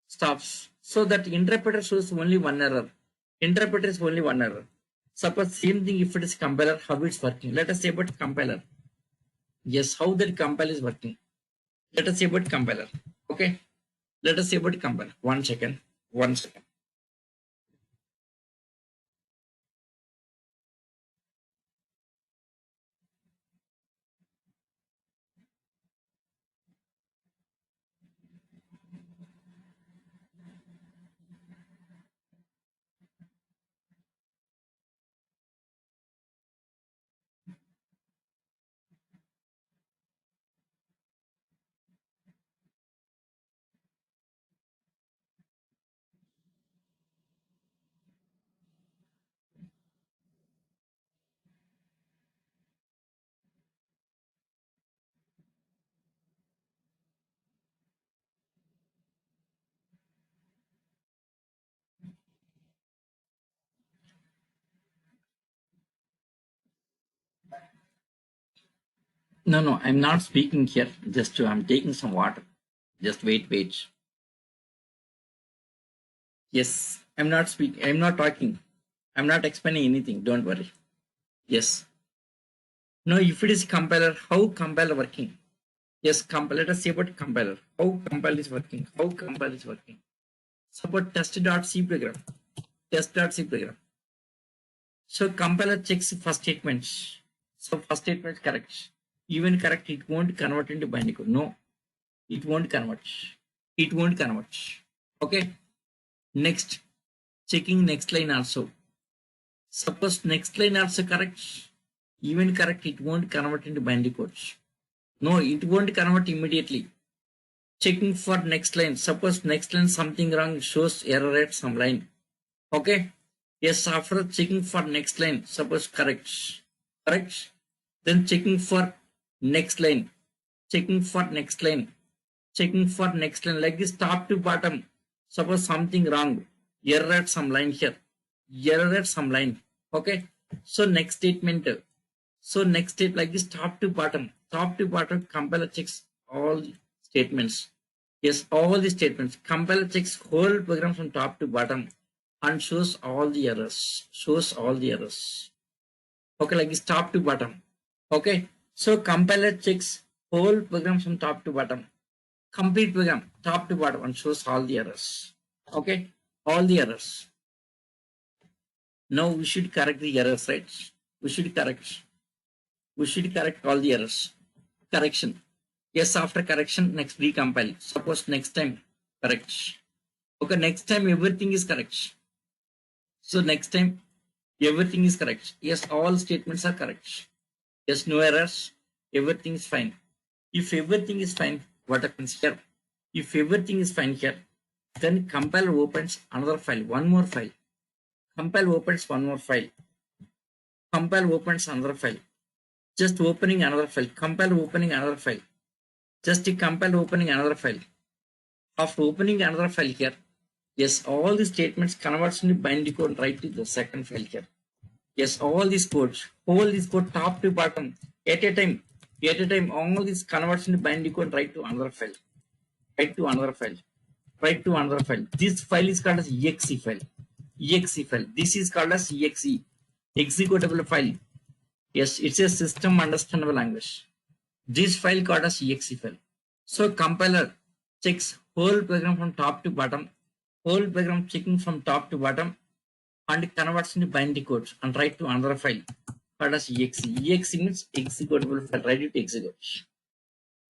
stops. So that interpreter shows only one error. Interpreter is only one error. Suppose same thing if it is compiler, how it's working. Let us say about compiler. Yes, how that compiler is working. Let us say about compiler. Okay. Let us say about compiler. 1 second. 1 second. No, I'm not speaking here. Just I'm taking some water. Just wait. Yes, I'm not speaking. I'm not talking. I'm not explaining anything. Don't worry. Yes. Now, if it is compiler, how compiler working? Yes, let us see about compiler. How compiler is working? How compiler is working? Suppose test.c program. Test.c program. So compiler checks first statement. So first statement is correct. Even correct, it won't convert into binary code. No, it won't convert. It won't convert. Okay. Next, checking next line also. Suppose next line also correct. Even correct, it won't convert into binary codes. No, it won't convert immediately. Checking for next line. Suppose next line something wrong, shows error at some line. Okay. Yes, after checking for next line, suppose correct. Correct. Then checking for next line. Checking for next line. Checking for next line. Like this top to bottom. Suppose something wrong. Error at some line here. Error at some line. Okay. So next statement. So next step like this, top to bottom. Top to bottom, compiler checks all statements. Yes, all the statements. Compiler checks whole program from top to bottom and shows all the errors. Shows all the errors. Okay, like this, top to bottom. Okay, so compiler checks whole program from top to bottom. Complete program, top to bottom, and shows all the errors. Okay, all the errors. Now we should correct the errors, right? We should correct all the errors. Correction. Yes, after correction, next recompile. Suppose next time correct. Okay, next time everything is correct. So next time everything is correct. Yes, all statements are correct. Yes, no errors. Everything is fine. If everything is fine, what happens here? If everything is fine here, then compiler opens another file, one more file. Compile opens one more file. Compile opens another file. Just opening another file. Compile opening another file. Just compile opening another file. After opening another file here, yes, all the statements converts into binary code right to the second file here. Yes, all these codes, top to bottom, at a time, all these converts into binary code right to another file. Right to another file. Right to another file. This file is called as exe file. Exe file. This is called as exe. Executable file. Yes, it's a system understandable language. This file called as exe file. So compiler checks whole program from top to bottom. Whole program checking from top to bottom and converts into binary codes and write to another file called as exe. Exe means executable file, ready to execute.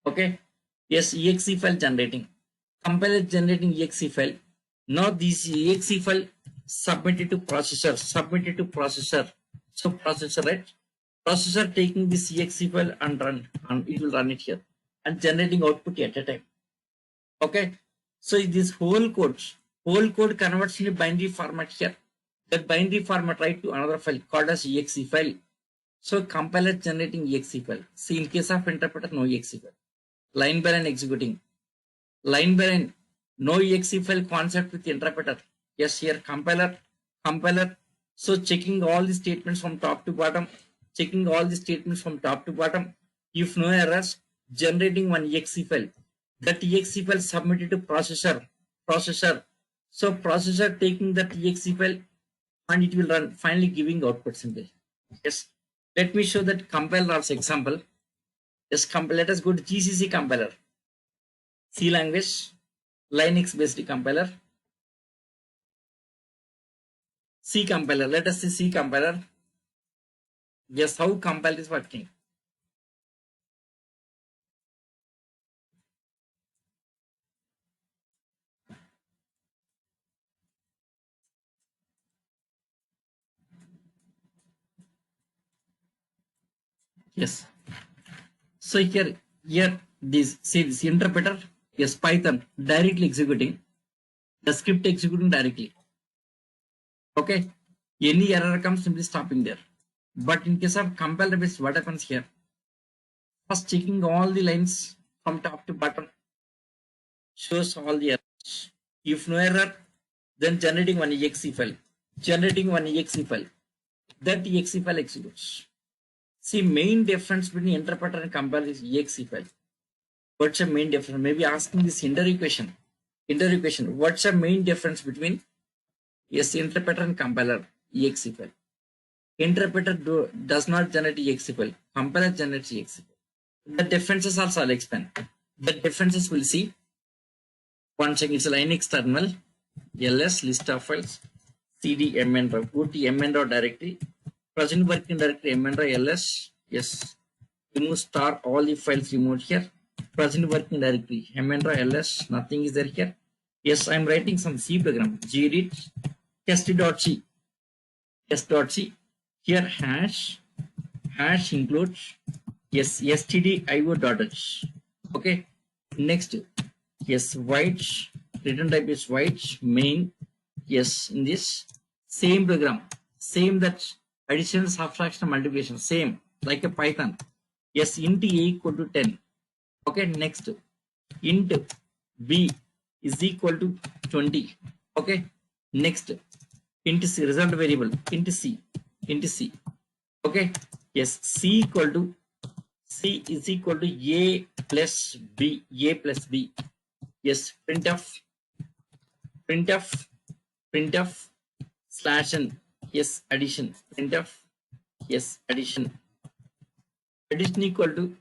Okay. Yes, exe file generating. Compiler generating exe file. Now this exe file submitted to processor. So processor, right? Processor taking this exe file and run, and it will run it here and generating output at a time. Okay. So this whole code converts into binary format here. That binary format write to another file called as exe file. So compiler generating exe file. See, in case of interpreter, no exe file. Line by line executing. Line by line, no exe file concept with interpreter. Yes, here compiler. So checking all the statements from top to bottom. If no errors, generating one exe file. That exe file submitted to processor. So processor taking that exe file and it will run, finally giving output symbol. Yes. Let me show that compiler as example. Yes, let us go to GCC compiler. C language, Linux based compiler. C compiler. Let us see C compiler. Yes, how compile is working. Yes. So here this interpreter, yes, Python directly executing the script, executing directly. Okay. Any error comes, simply stopping there. But in case of compiler based, what happens here? First checking all the lines from top to bottom, shows all the errors. If no error, then generating one exe file. That exe file executes. See, main difference between interpreter and compiler is exe file. What's the main difference? Maybe asking this inter equation. What's the main difference between interpreter and compiler? Exe file. Interpreter does not generate exe file. Compiler generates exe file. The differences also I'll explain. The differences we'll see. One second, it's a Linux terminal. ls list of files. cd mn-raw. Go to mn-raw directory. Present working directory mn-raw ls. Yes. Remove star all the files removed here. Present working directory mn-raw ls. Nothing is there here. Yes, I'm writing some C program. gedit test.c. Here hash includes stdio.h. Okay. Next, yes, white return type is white main. Yes, in this same program, same that addition, subtraction, multiplication, same like a Python. Yes, int a equal to 10. Okay, next int b is equal to 20. Okay, next int c result variable int c. Okay. Yes. C is equal to A plus B. A plus B. Yes. Printf slash n. Yes. Addition. Printf. Yes. Addition equal to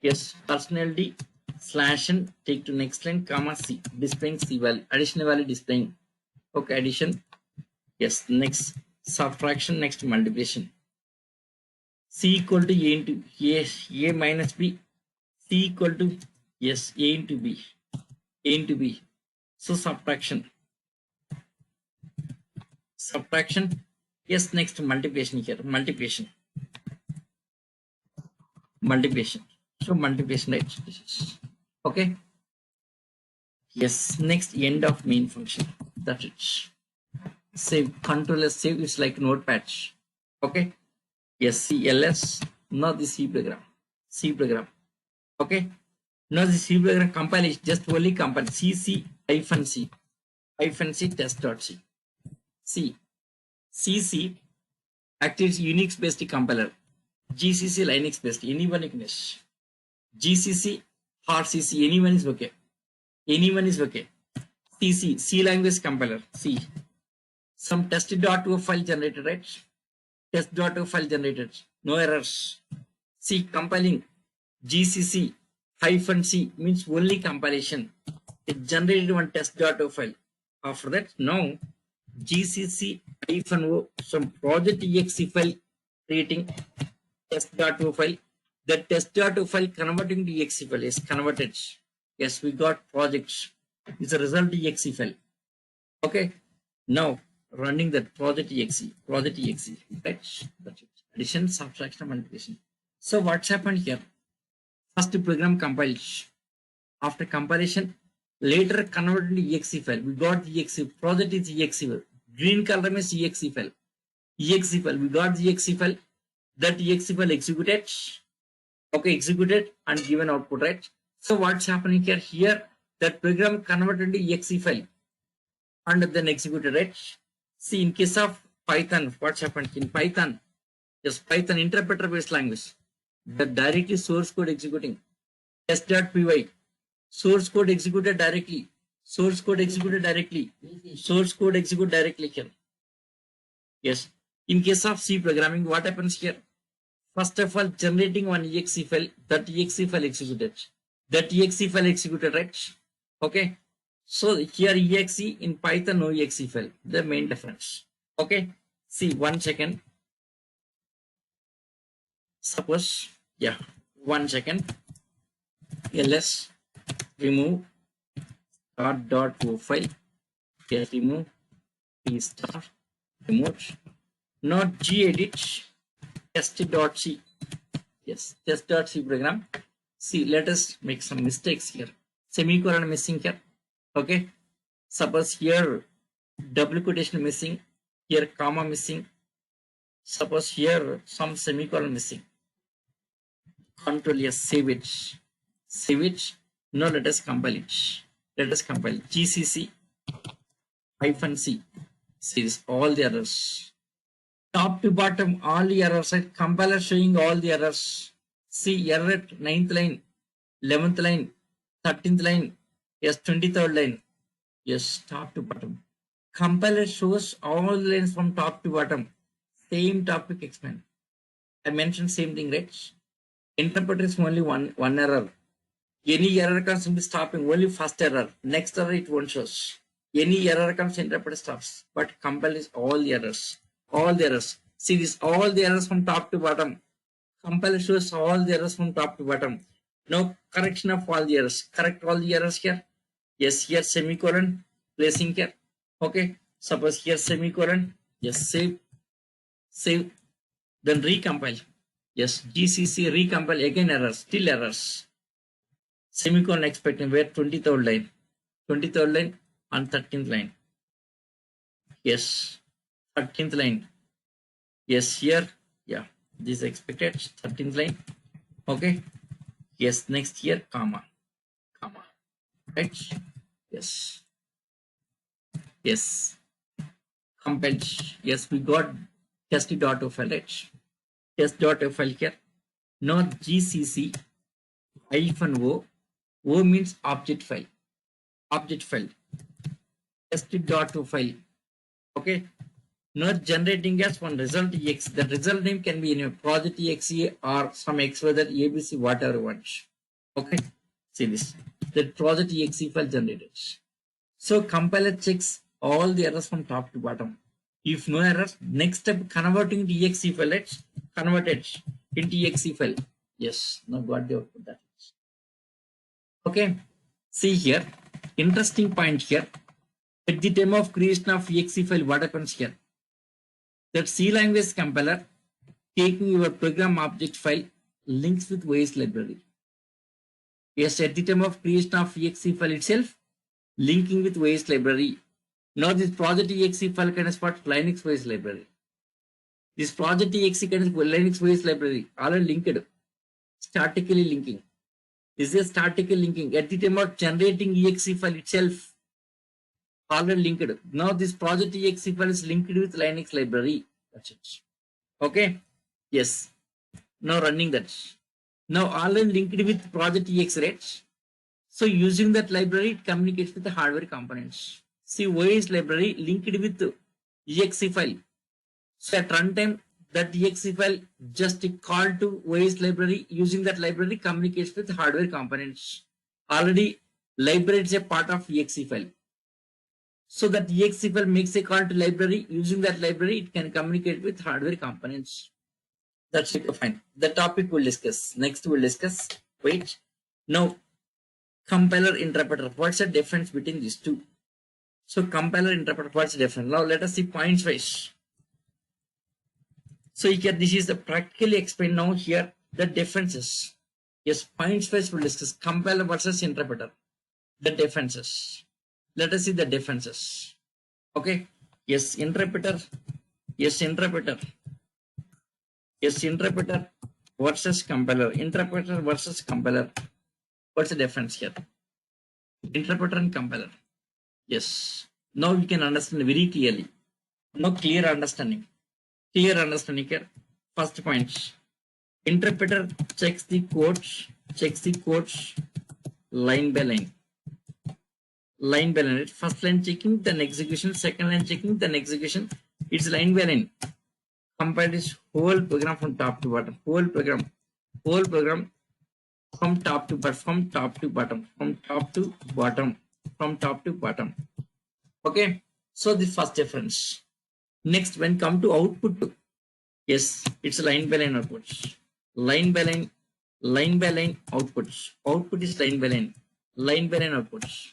yes personality slash n take to next line comma c displaying c value additional value displaying. Okay, addition. Yes, next subtraction, next multiplication. C equal to a into a minus b. C equal to yes a into b. A into b. So subtraction. Yes, next multiplication here. Multiplication. So multiplication, right? Okay. Yes, next end of main function. That's it. Save, control S save. It's like notepad. Okay. Yes, CLS. Now the C program. Okay. Now the C program compile is just only compile CC hyphen C test.c. CC actually is Unix based compiler. GCC Linux based. Anyone you can use. GCC or CC. Anyone is okay. CC C language compiler. C. Some test.o file generated, right? Test.o file generated. No errors. C compiling. GCC hyphen C means only compilation. It generated one test.o file. After that, now GCC hyphen O some project exe file creating test.o file. The test.o file converting to exe file is converted. Yes, we got projects. It's a result exe file. Okay. Now running that project exe. Right? That's it. Addition, subtraction, multiplication. So what's happened here? First program compiles. After compilation, later converted to exe file. We got the exe project is exe file. Green color means exe file. We got the exe file. That exe file executed. Okay, executed and given output, right? So what's happening here? Here that program converted to exe file and then executed, right? See, in case of Python, what's happened in Python? Yes, Python interpreter based language. The directly source code executing. Test.py. Source code executed directly. Source code execute directly here. Yes. In case of C programming, what happens here? First of all, generating one exe file. That exe file executed. Right? Okay. So here exe, in Python no exe file. The main difference. Okay. See, 1 second. Suppose, yeah, 1 second. ls remove start.o file. Here remove p star remote. Not gedit test.c. Yes, test.c program. See, let us make some mistakes here. Semicolon missing here. Okay. Suppose here double quotation missing. Here comma missing. Suppose here some semicolon missing. Control S, save it. Now let us compile it. GCC hyphen C. See all the errors. Top to bottom, all the errors. Compiler showing all the errors. See error at 9th line, 11th line, 13th line, yes, 23rd line. Yes, top to bottom. Compiler shows all the lines from top to bottom. Same topic expand. I mentioned same thing, right? Interpreter is only one error. Any error comes in stopping, only first error. Next error it won't show. Any error comes, interpreter stops. But compile is all the errors. See this, all the errors from top to bottom. Compile shows all the errors from top to bottom. No correction of all the errors. Correct all the errors here. Yes, here semicolon, placing here. Okay. Suppose here semicolon. Yes, save. Then recompile. Yes, GCC recompile, again errors, still errors. Semicolon expecting where 23rd line and 13th line. Yes, 13th line. Yes, here, yeah, this is expected 13th line. Okay. Yes, next here, comma. Right? Yes. Compiled. Yes, we got test.o file, right? test.o file here. Now GCC -o. O means object file. Object file. Test.o file. Okay. Not generating as one result exe. The result name can be in a project exe or some x, whether abc, whatever you want. Okay. See this. The project exe file generated. So compiler checks all the errors from top to bottom. If no errors, next step converting the exe file. Let's convert it into exe file. Yes. Now got the output that is. Okay. See here. Interesting point here. At the time of creation of exe file, what happens here? That C language compiler taking your program object file links with OS library. Yes, at the time of creation of exe file itself, linking with OS library. Now this project exe file contains what? Linux OS library. This project exe contains Linux OS library, already linked, statically linking. This is statically linking. At the time of generating exe file itself, already linked. Now this project exe file is linked with Linux library. That's it. Okay. Yes. Now running that. Now already linked with project exe, right? So using that library, it communicates with the hardware components. See, OS library linked with exe file. So at runtime, that exe file just call to OS library. Using that library communicates with hardware components. Already library is a part of exe file. So that exe file makes a call to library. Using that library, it can communicate with hardware components. That's it. Fine. The topic we'll discuss. Next we'll discuss. Wait. Now, compiler interpreter. What's the difference between these two? So compiler interpreter. What's the difference? Now let us see points wise. So here this is the practically explained now here the differences. Yes, points wise we'll discuss compiler versus interpreter. The differences. Let us see the differences. Okay. Yes, interpreter. Yes, interpreter. Yes, interpreter versus compiler. Interpreter versus compiler. What's the difference here? Interpreter and compiler. Yes. Now we can understand very clearly. Now clear understanding. Clear understanding here. First point. Interpreter checks the codes line by line. Line by line. First line checking, then execution. Second line checking, then execution. It's line by line. Compile this whole program from top to bottom. Whole program from top to bottom. Okay. So the first difference. Next, when come to output, yes, it's line by line outputs. Line by line outputs. Output is line by line outputs.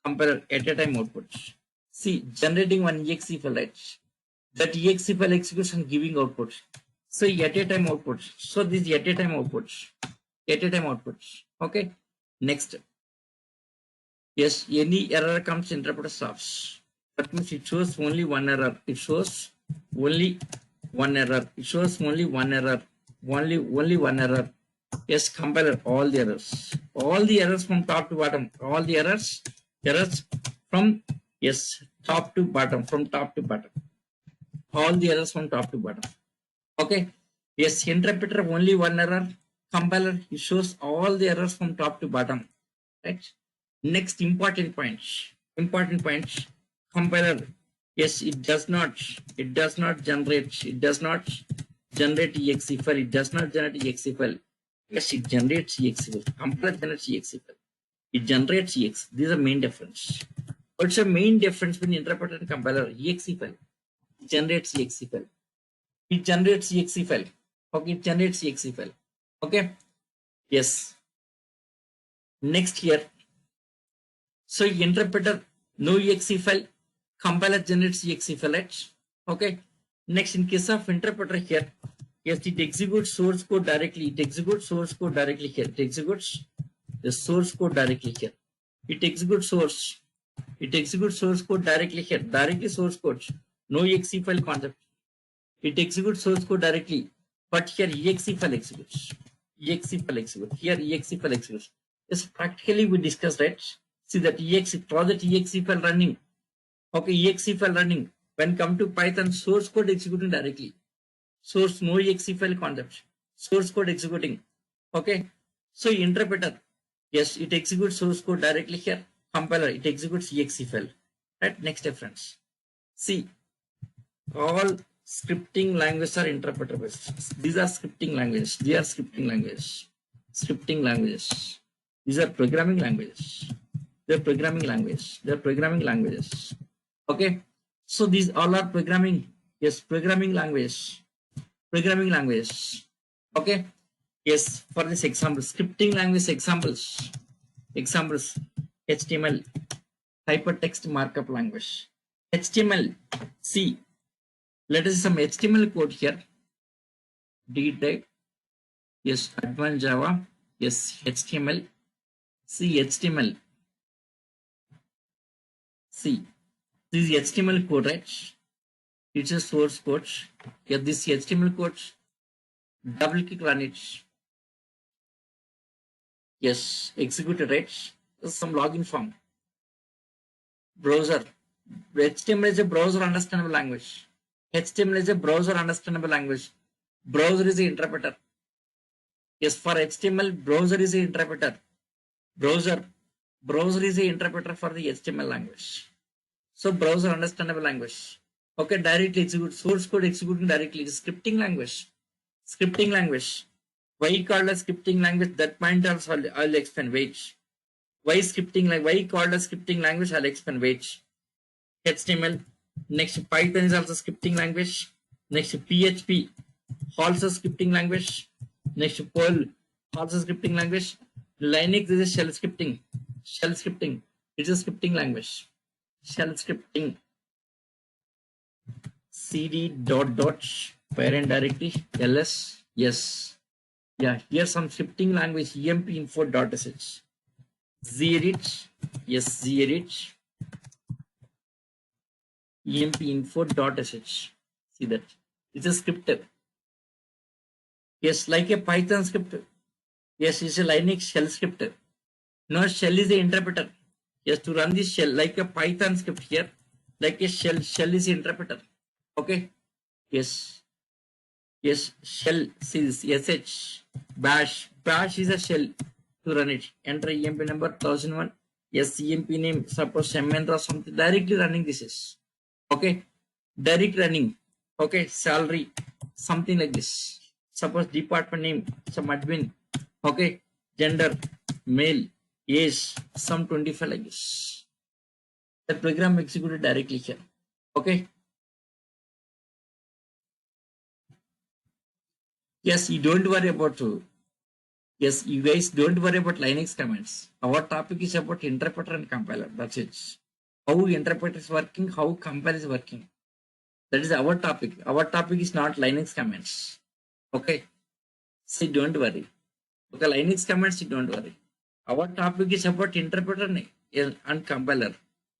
Compiler at a time outputs. See, generating one exe file, right? That exe file execution giving outputs. So at a time outputs. So this at a time outputs. Okay. Next. Yes, any error comes, interpreter stops. That means it shows only one error. Only one error. Yes, compiler all the errors. All the errors from top to bottom. All the errors from top to bottom. All the errors from top to bottom. Okay. Yes, interpreter only one error. Compiler it shows all the errors from top to bottom. Right. Next important points. Compiler. Yes, it does not generate exe file. Yes, it generates exe file. Compiler generates exe file. It generates exe. This is the main difference. What's the main difference between interpreter and compiler? Exe file. It generates exe file. Okay, it generates exe file. Okay. Yes. Next here. So interpreter no exe file. Compiler generates exe file, right? Okay. Next, in case of interpreter here, yes, it executes source code directly. It executes the source code directly here. It executes source code directly here. Directly source code. No exe file concept. It executes source code directly. But here exe file executes. Here exe file executes. Yes, practically we discussed, right? See that project exe file running. Okay, exe file running. When come to Python, source code executing directly. Source no exe file concept. Source code executing. Okay. So interpreter, yes, it executes source code directly here. Compiler, it executes exe file. Right. Next difference. See, all scripting languages are interpreter based. These are scripting languages. They are scripting languages. Scripting languages. These are programming languages. They are programming language. They are programming languages. Okay. So these all are programming. Yes, programming language. Programming language. Okay. Yes, for this example, scripting language examples. Examples: HTML, hypertext markup language. HTML. See, let us see some HTML code here. D type. Yes, advanced Java. Yes, HTML. See HTML. See, this is HTML code, right? It's a source code. Here, this HTML code. Double click run it. Yes, executed, right? Some login form. Browser. HTML is a browser understandable language. HTML is a browser understandable language. Browser is the interpreter. Yes, for HTML, browser is the interpreter. Browser is the interpreter for the HTML language. So browser understandable language. Okay, directly execute. Source code executing directly. Scripting language. Scripting language. Why called a scripting language? That point also I'll explain. Wait. Why scripting like why called a scripting language? I'll explain. Wait. HTML. Next, Python is also scripting language. Next, PHP also scripting language. Next, Perl also scripting language. Linux is a shell scripting. Shell scripting. It's a scripting language. Shell scripting. CD dot parent directory ls. Yes. Yeah, here's some scripting language emp info.sh. Zedit. Yes, Zedit. emp info.sh. See that? It's a scripter. Yes, like a Python script. Yes, it's a Linux shell scripter. No, shell is the interpreter. Yes, to run this shell like a Python script here, like a shell is the interpreter. Okay. Yes. Yes, shell is sh. Bash is a shell to run it. Enter emp number 1001. Yes, emp name, suppose mn or something. Directly running this is. Okay. Direct running. Okay. Salary. Something like this. Suppose department name, some admin. Okay. Gender, male, age, some 25 like this. The program executed directly here. Okay. Yes, you don't worry about. Yes, you guys don't worry about Linux commands. Our topic is about interpreter and compiler. That's it. How interpreter is working, how compiler is working. That is our topic. Our topic is not Linux commands. Okay. So don't worry. Okay, Linux commands, you don't worry. Our topic is about interpreter and compiler.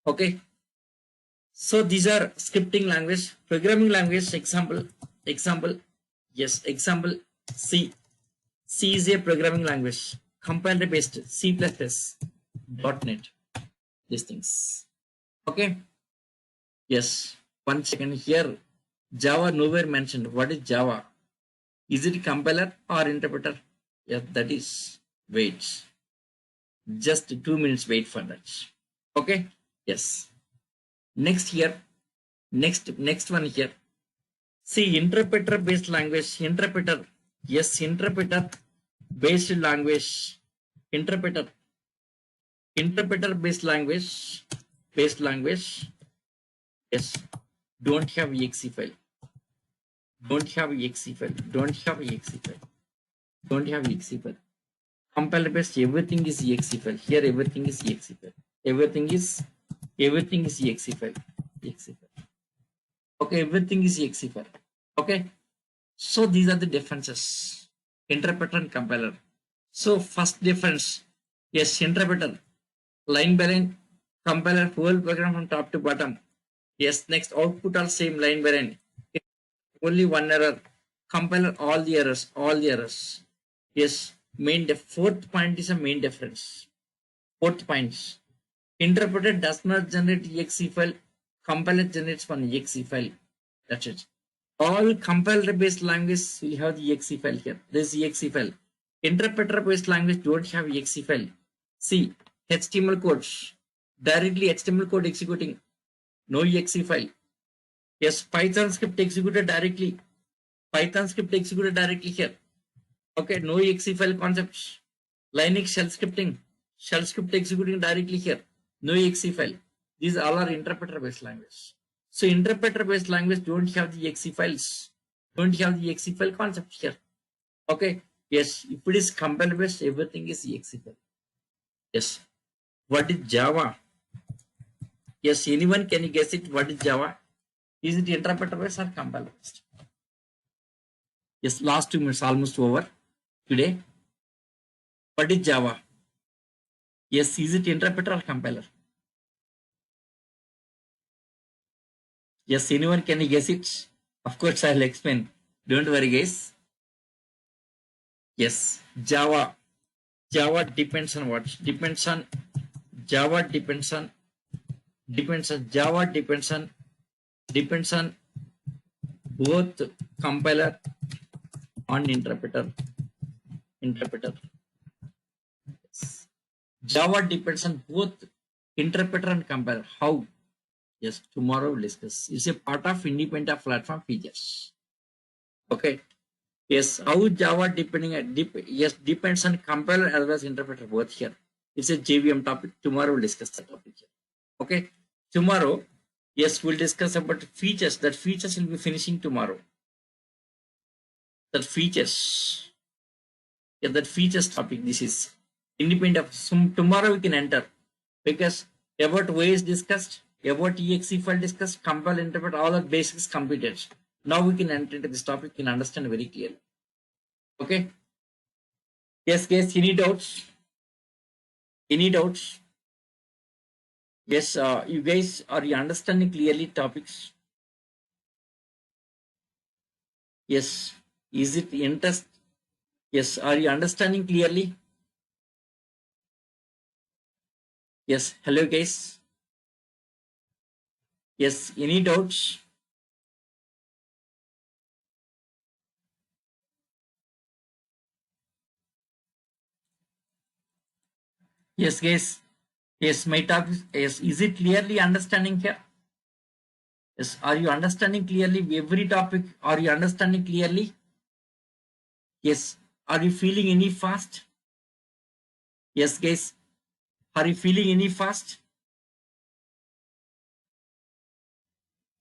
Okay. So these are scripting language, programming language. Example. Yes, example C. C is a programming language. Compiler based C++, .NET. These things. Okay. Yes. 1 second here. Java nowhere mentioned. What is Java? Is it compiler or interpreter? Yes, that is. Wait. Just 2 minutes wait for that. Okay. Yes. Next here. Next one here. See, interpreter based language. Interpreter. Yes, interpreter based language. Interpreter based language. Yes. Don't have exe file. Don't have exe file. Compiler based, everything is exe file. Here everything is exe file. Everything is exe file. Okay, everything is exe file. Okay. So these are the differences. Interpreter and compiler. So first difference. Yes, interpreter. Line by line. Compiler whole program from top to bottom. Yes, next output are same line by line. Only one error. Compiler all the errors. Yes, fourth point is a main difference. Fourth point. Interpreter does not generate exe file. Compiler generates one exe file. That's it. All compiler-based languages will have the exe file here. This is exe file. Interpreter-based language don't have exe file. See, HTML codes, directly HTML code executing, no exe file. Yes, Python script executed directly. Python script executed directly here. Okay, no exe file concepts. Linux shell script executing directly here. No exe file. These all are interpreter-based language. So interpreter-based language don't have the exe files. Don't have the exe file concept here. Okay. Yes, if it is compiler-based, everything is exe file. Yes. What is Java? Yes, anyone can you guess it? What is Java? Is it interpreter-based or compiler-based? Yes, last 2 minutes almost over today. What is Java? Yes, is it interpreter or compiler? Yes, anyone can you guess it? Of course, I'll explain. Don't worry, guys. Yes, Java. Java depends on what? Depends on Java depends on Java depends on both compiler and interpreter. Yes. Java depends on both interpreter and compiler. How? Yes, tomorrow we'll discuss. It's a part of independent platform features. Okay. Yes, how Java depends on compiler as well as interpreter both here. It's a JVM topic. Tomorrow we'll discuss the topic here. Okay. Tomorrow, yes, we'll discuss about features. That features will be finishing tomorrow. That features. Yeah, that features topic. This is independent of tomorrow we can enter because about ways discussed, about exe file discussed, compile, interpret, all the basics completed. Now we can enter into this topic and understand very clearly. Okay. Yes, guys, any doubts? Any doubts? Yes, you guys, are you understanding clearly topics? Yes. Is it interest? Yes, are you understanding clearly? Yes, hello guys. Yes, any doubts? Yes, guys. Yes, my topic is it clearly understanding here? Yes, are you understanding clearly every topic? Are you understanding clearly? Yes, are you feeling any fast? Yes, guys, are you feeling any fast?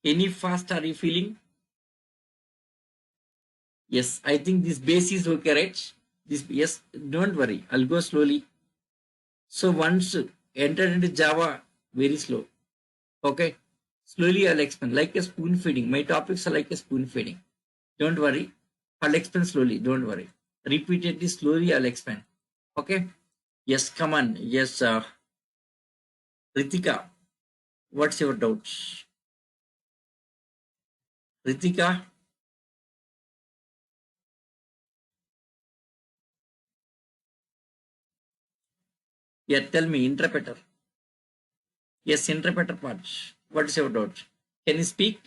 Any fast are you feeling? Yes, I think this base is okay, right? This, yes, don't worry, I'll go slowly. So once enter into Java, very slow. Okay, slowly I'll explain like a spoon feeding. My topics are like a spoon feeding. Don't worry, I'll explain slowly. Don't worry. Repeatedly, slowly I'll explain. Okay. Yes, come on. Yes, Ritika, what's your doubts? Ritika, yeah, tell me, interpreter. Yes, interpreter part. What's your doubt? Can you speak?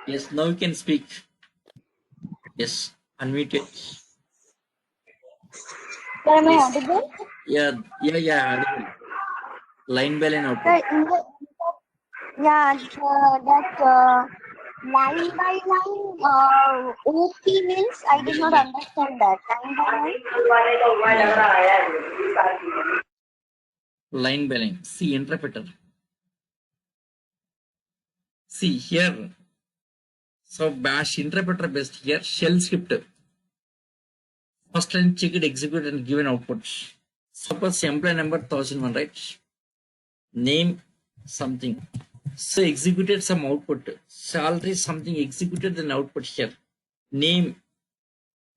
Yes, now you can speak. Yes, unmute it. Am I Yes. audible? Yeah, audible. Line by line output. That line by line OP means I did not understand that. Line by line. See, interpreter. See here. So bash interpreter based here. Shell script. First line check it, execute and give an output. Suppose employee number 1001, right? Name something. So executed some output. Salary something executed then output here. Name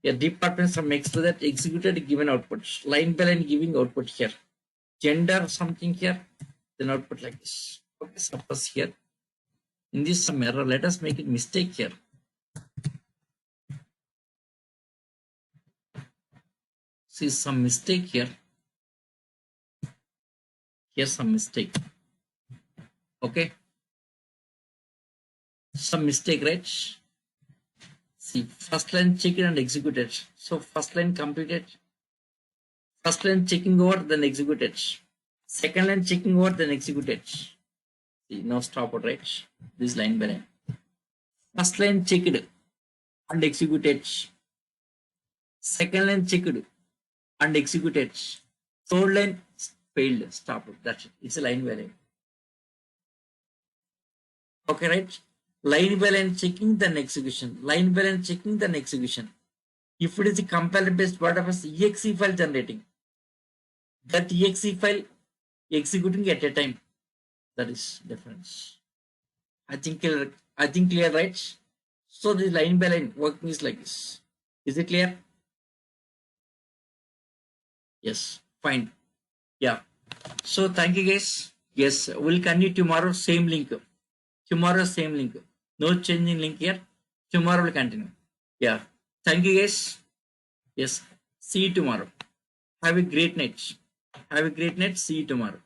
a department some X to that executed given output. Line by line giving output here. Gender something here. Then output like this. Okay, suppose here. In this some error. Let us make it mistake here. See some mistake here. Yes, some mistake. Okay. Some mistake, right? See, first line checked and executed. So first line completed. First line checking over, then executed. Second line checking over, then executed. See, now stop it, right? This line by line. First line checked and executed. Second line checked and executed. Third line failed. Stop it. That's it. It's a line by line. Okay, right? Line by line checking, then execution. Line by line checking, then execution. If it is a compiler based, what happens? Exe file generating. That exe file executing at a time. That is difference. I think clear, right? So the line by line working is like this. Is it clear? Yes, fine. Yeah. So thank you guys. Yes, we'll continue tomorrow. Same link. Tomorrow same link. No change in link here. Tomorrow we'll continue. Yeah. Thank you guys. Yes. See you tomorrow. Have a great night. Have a great night. See you tomorrow.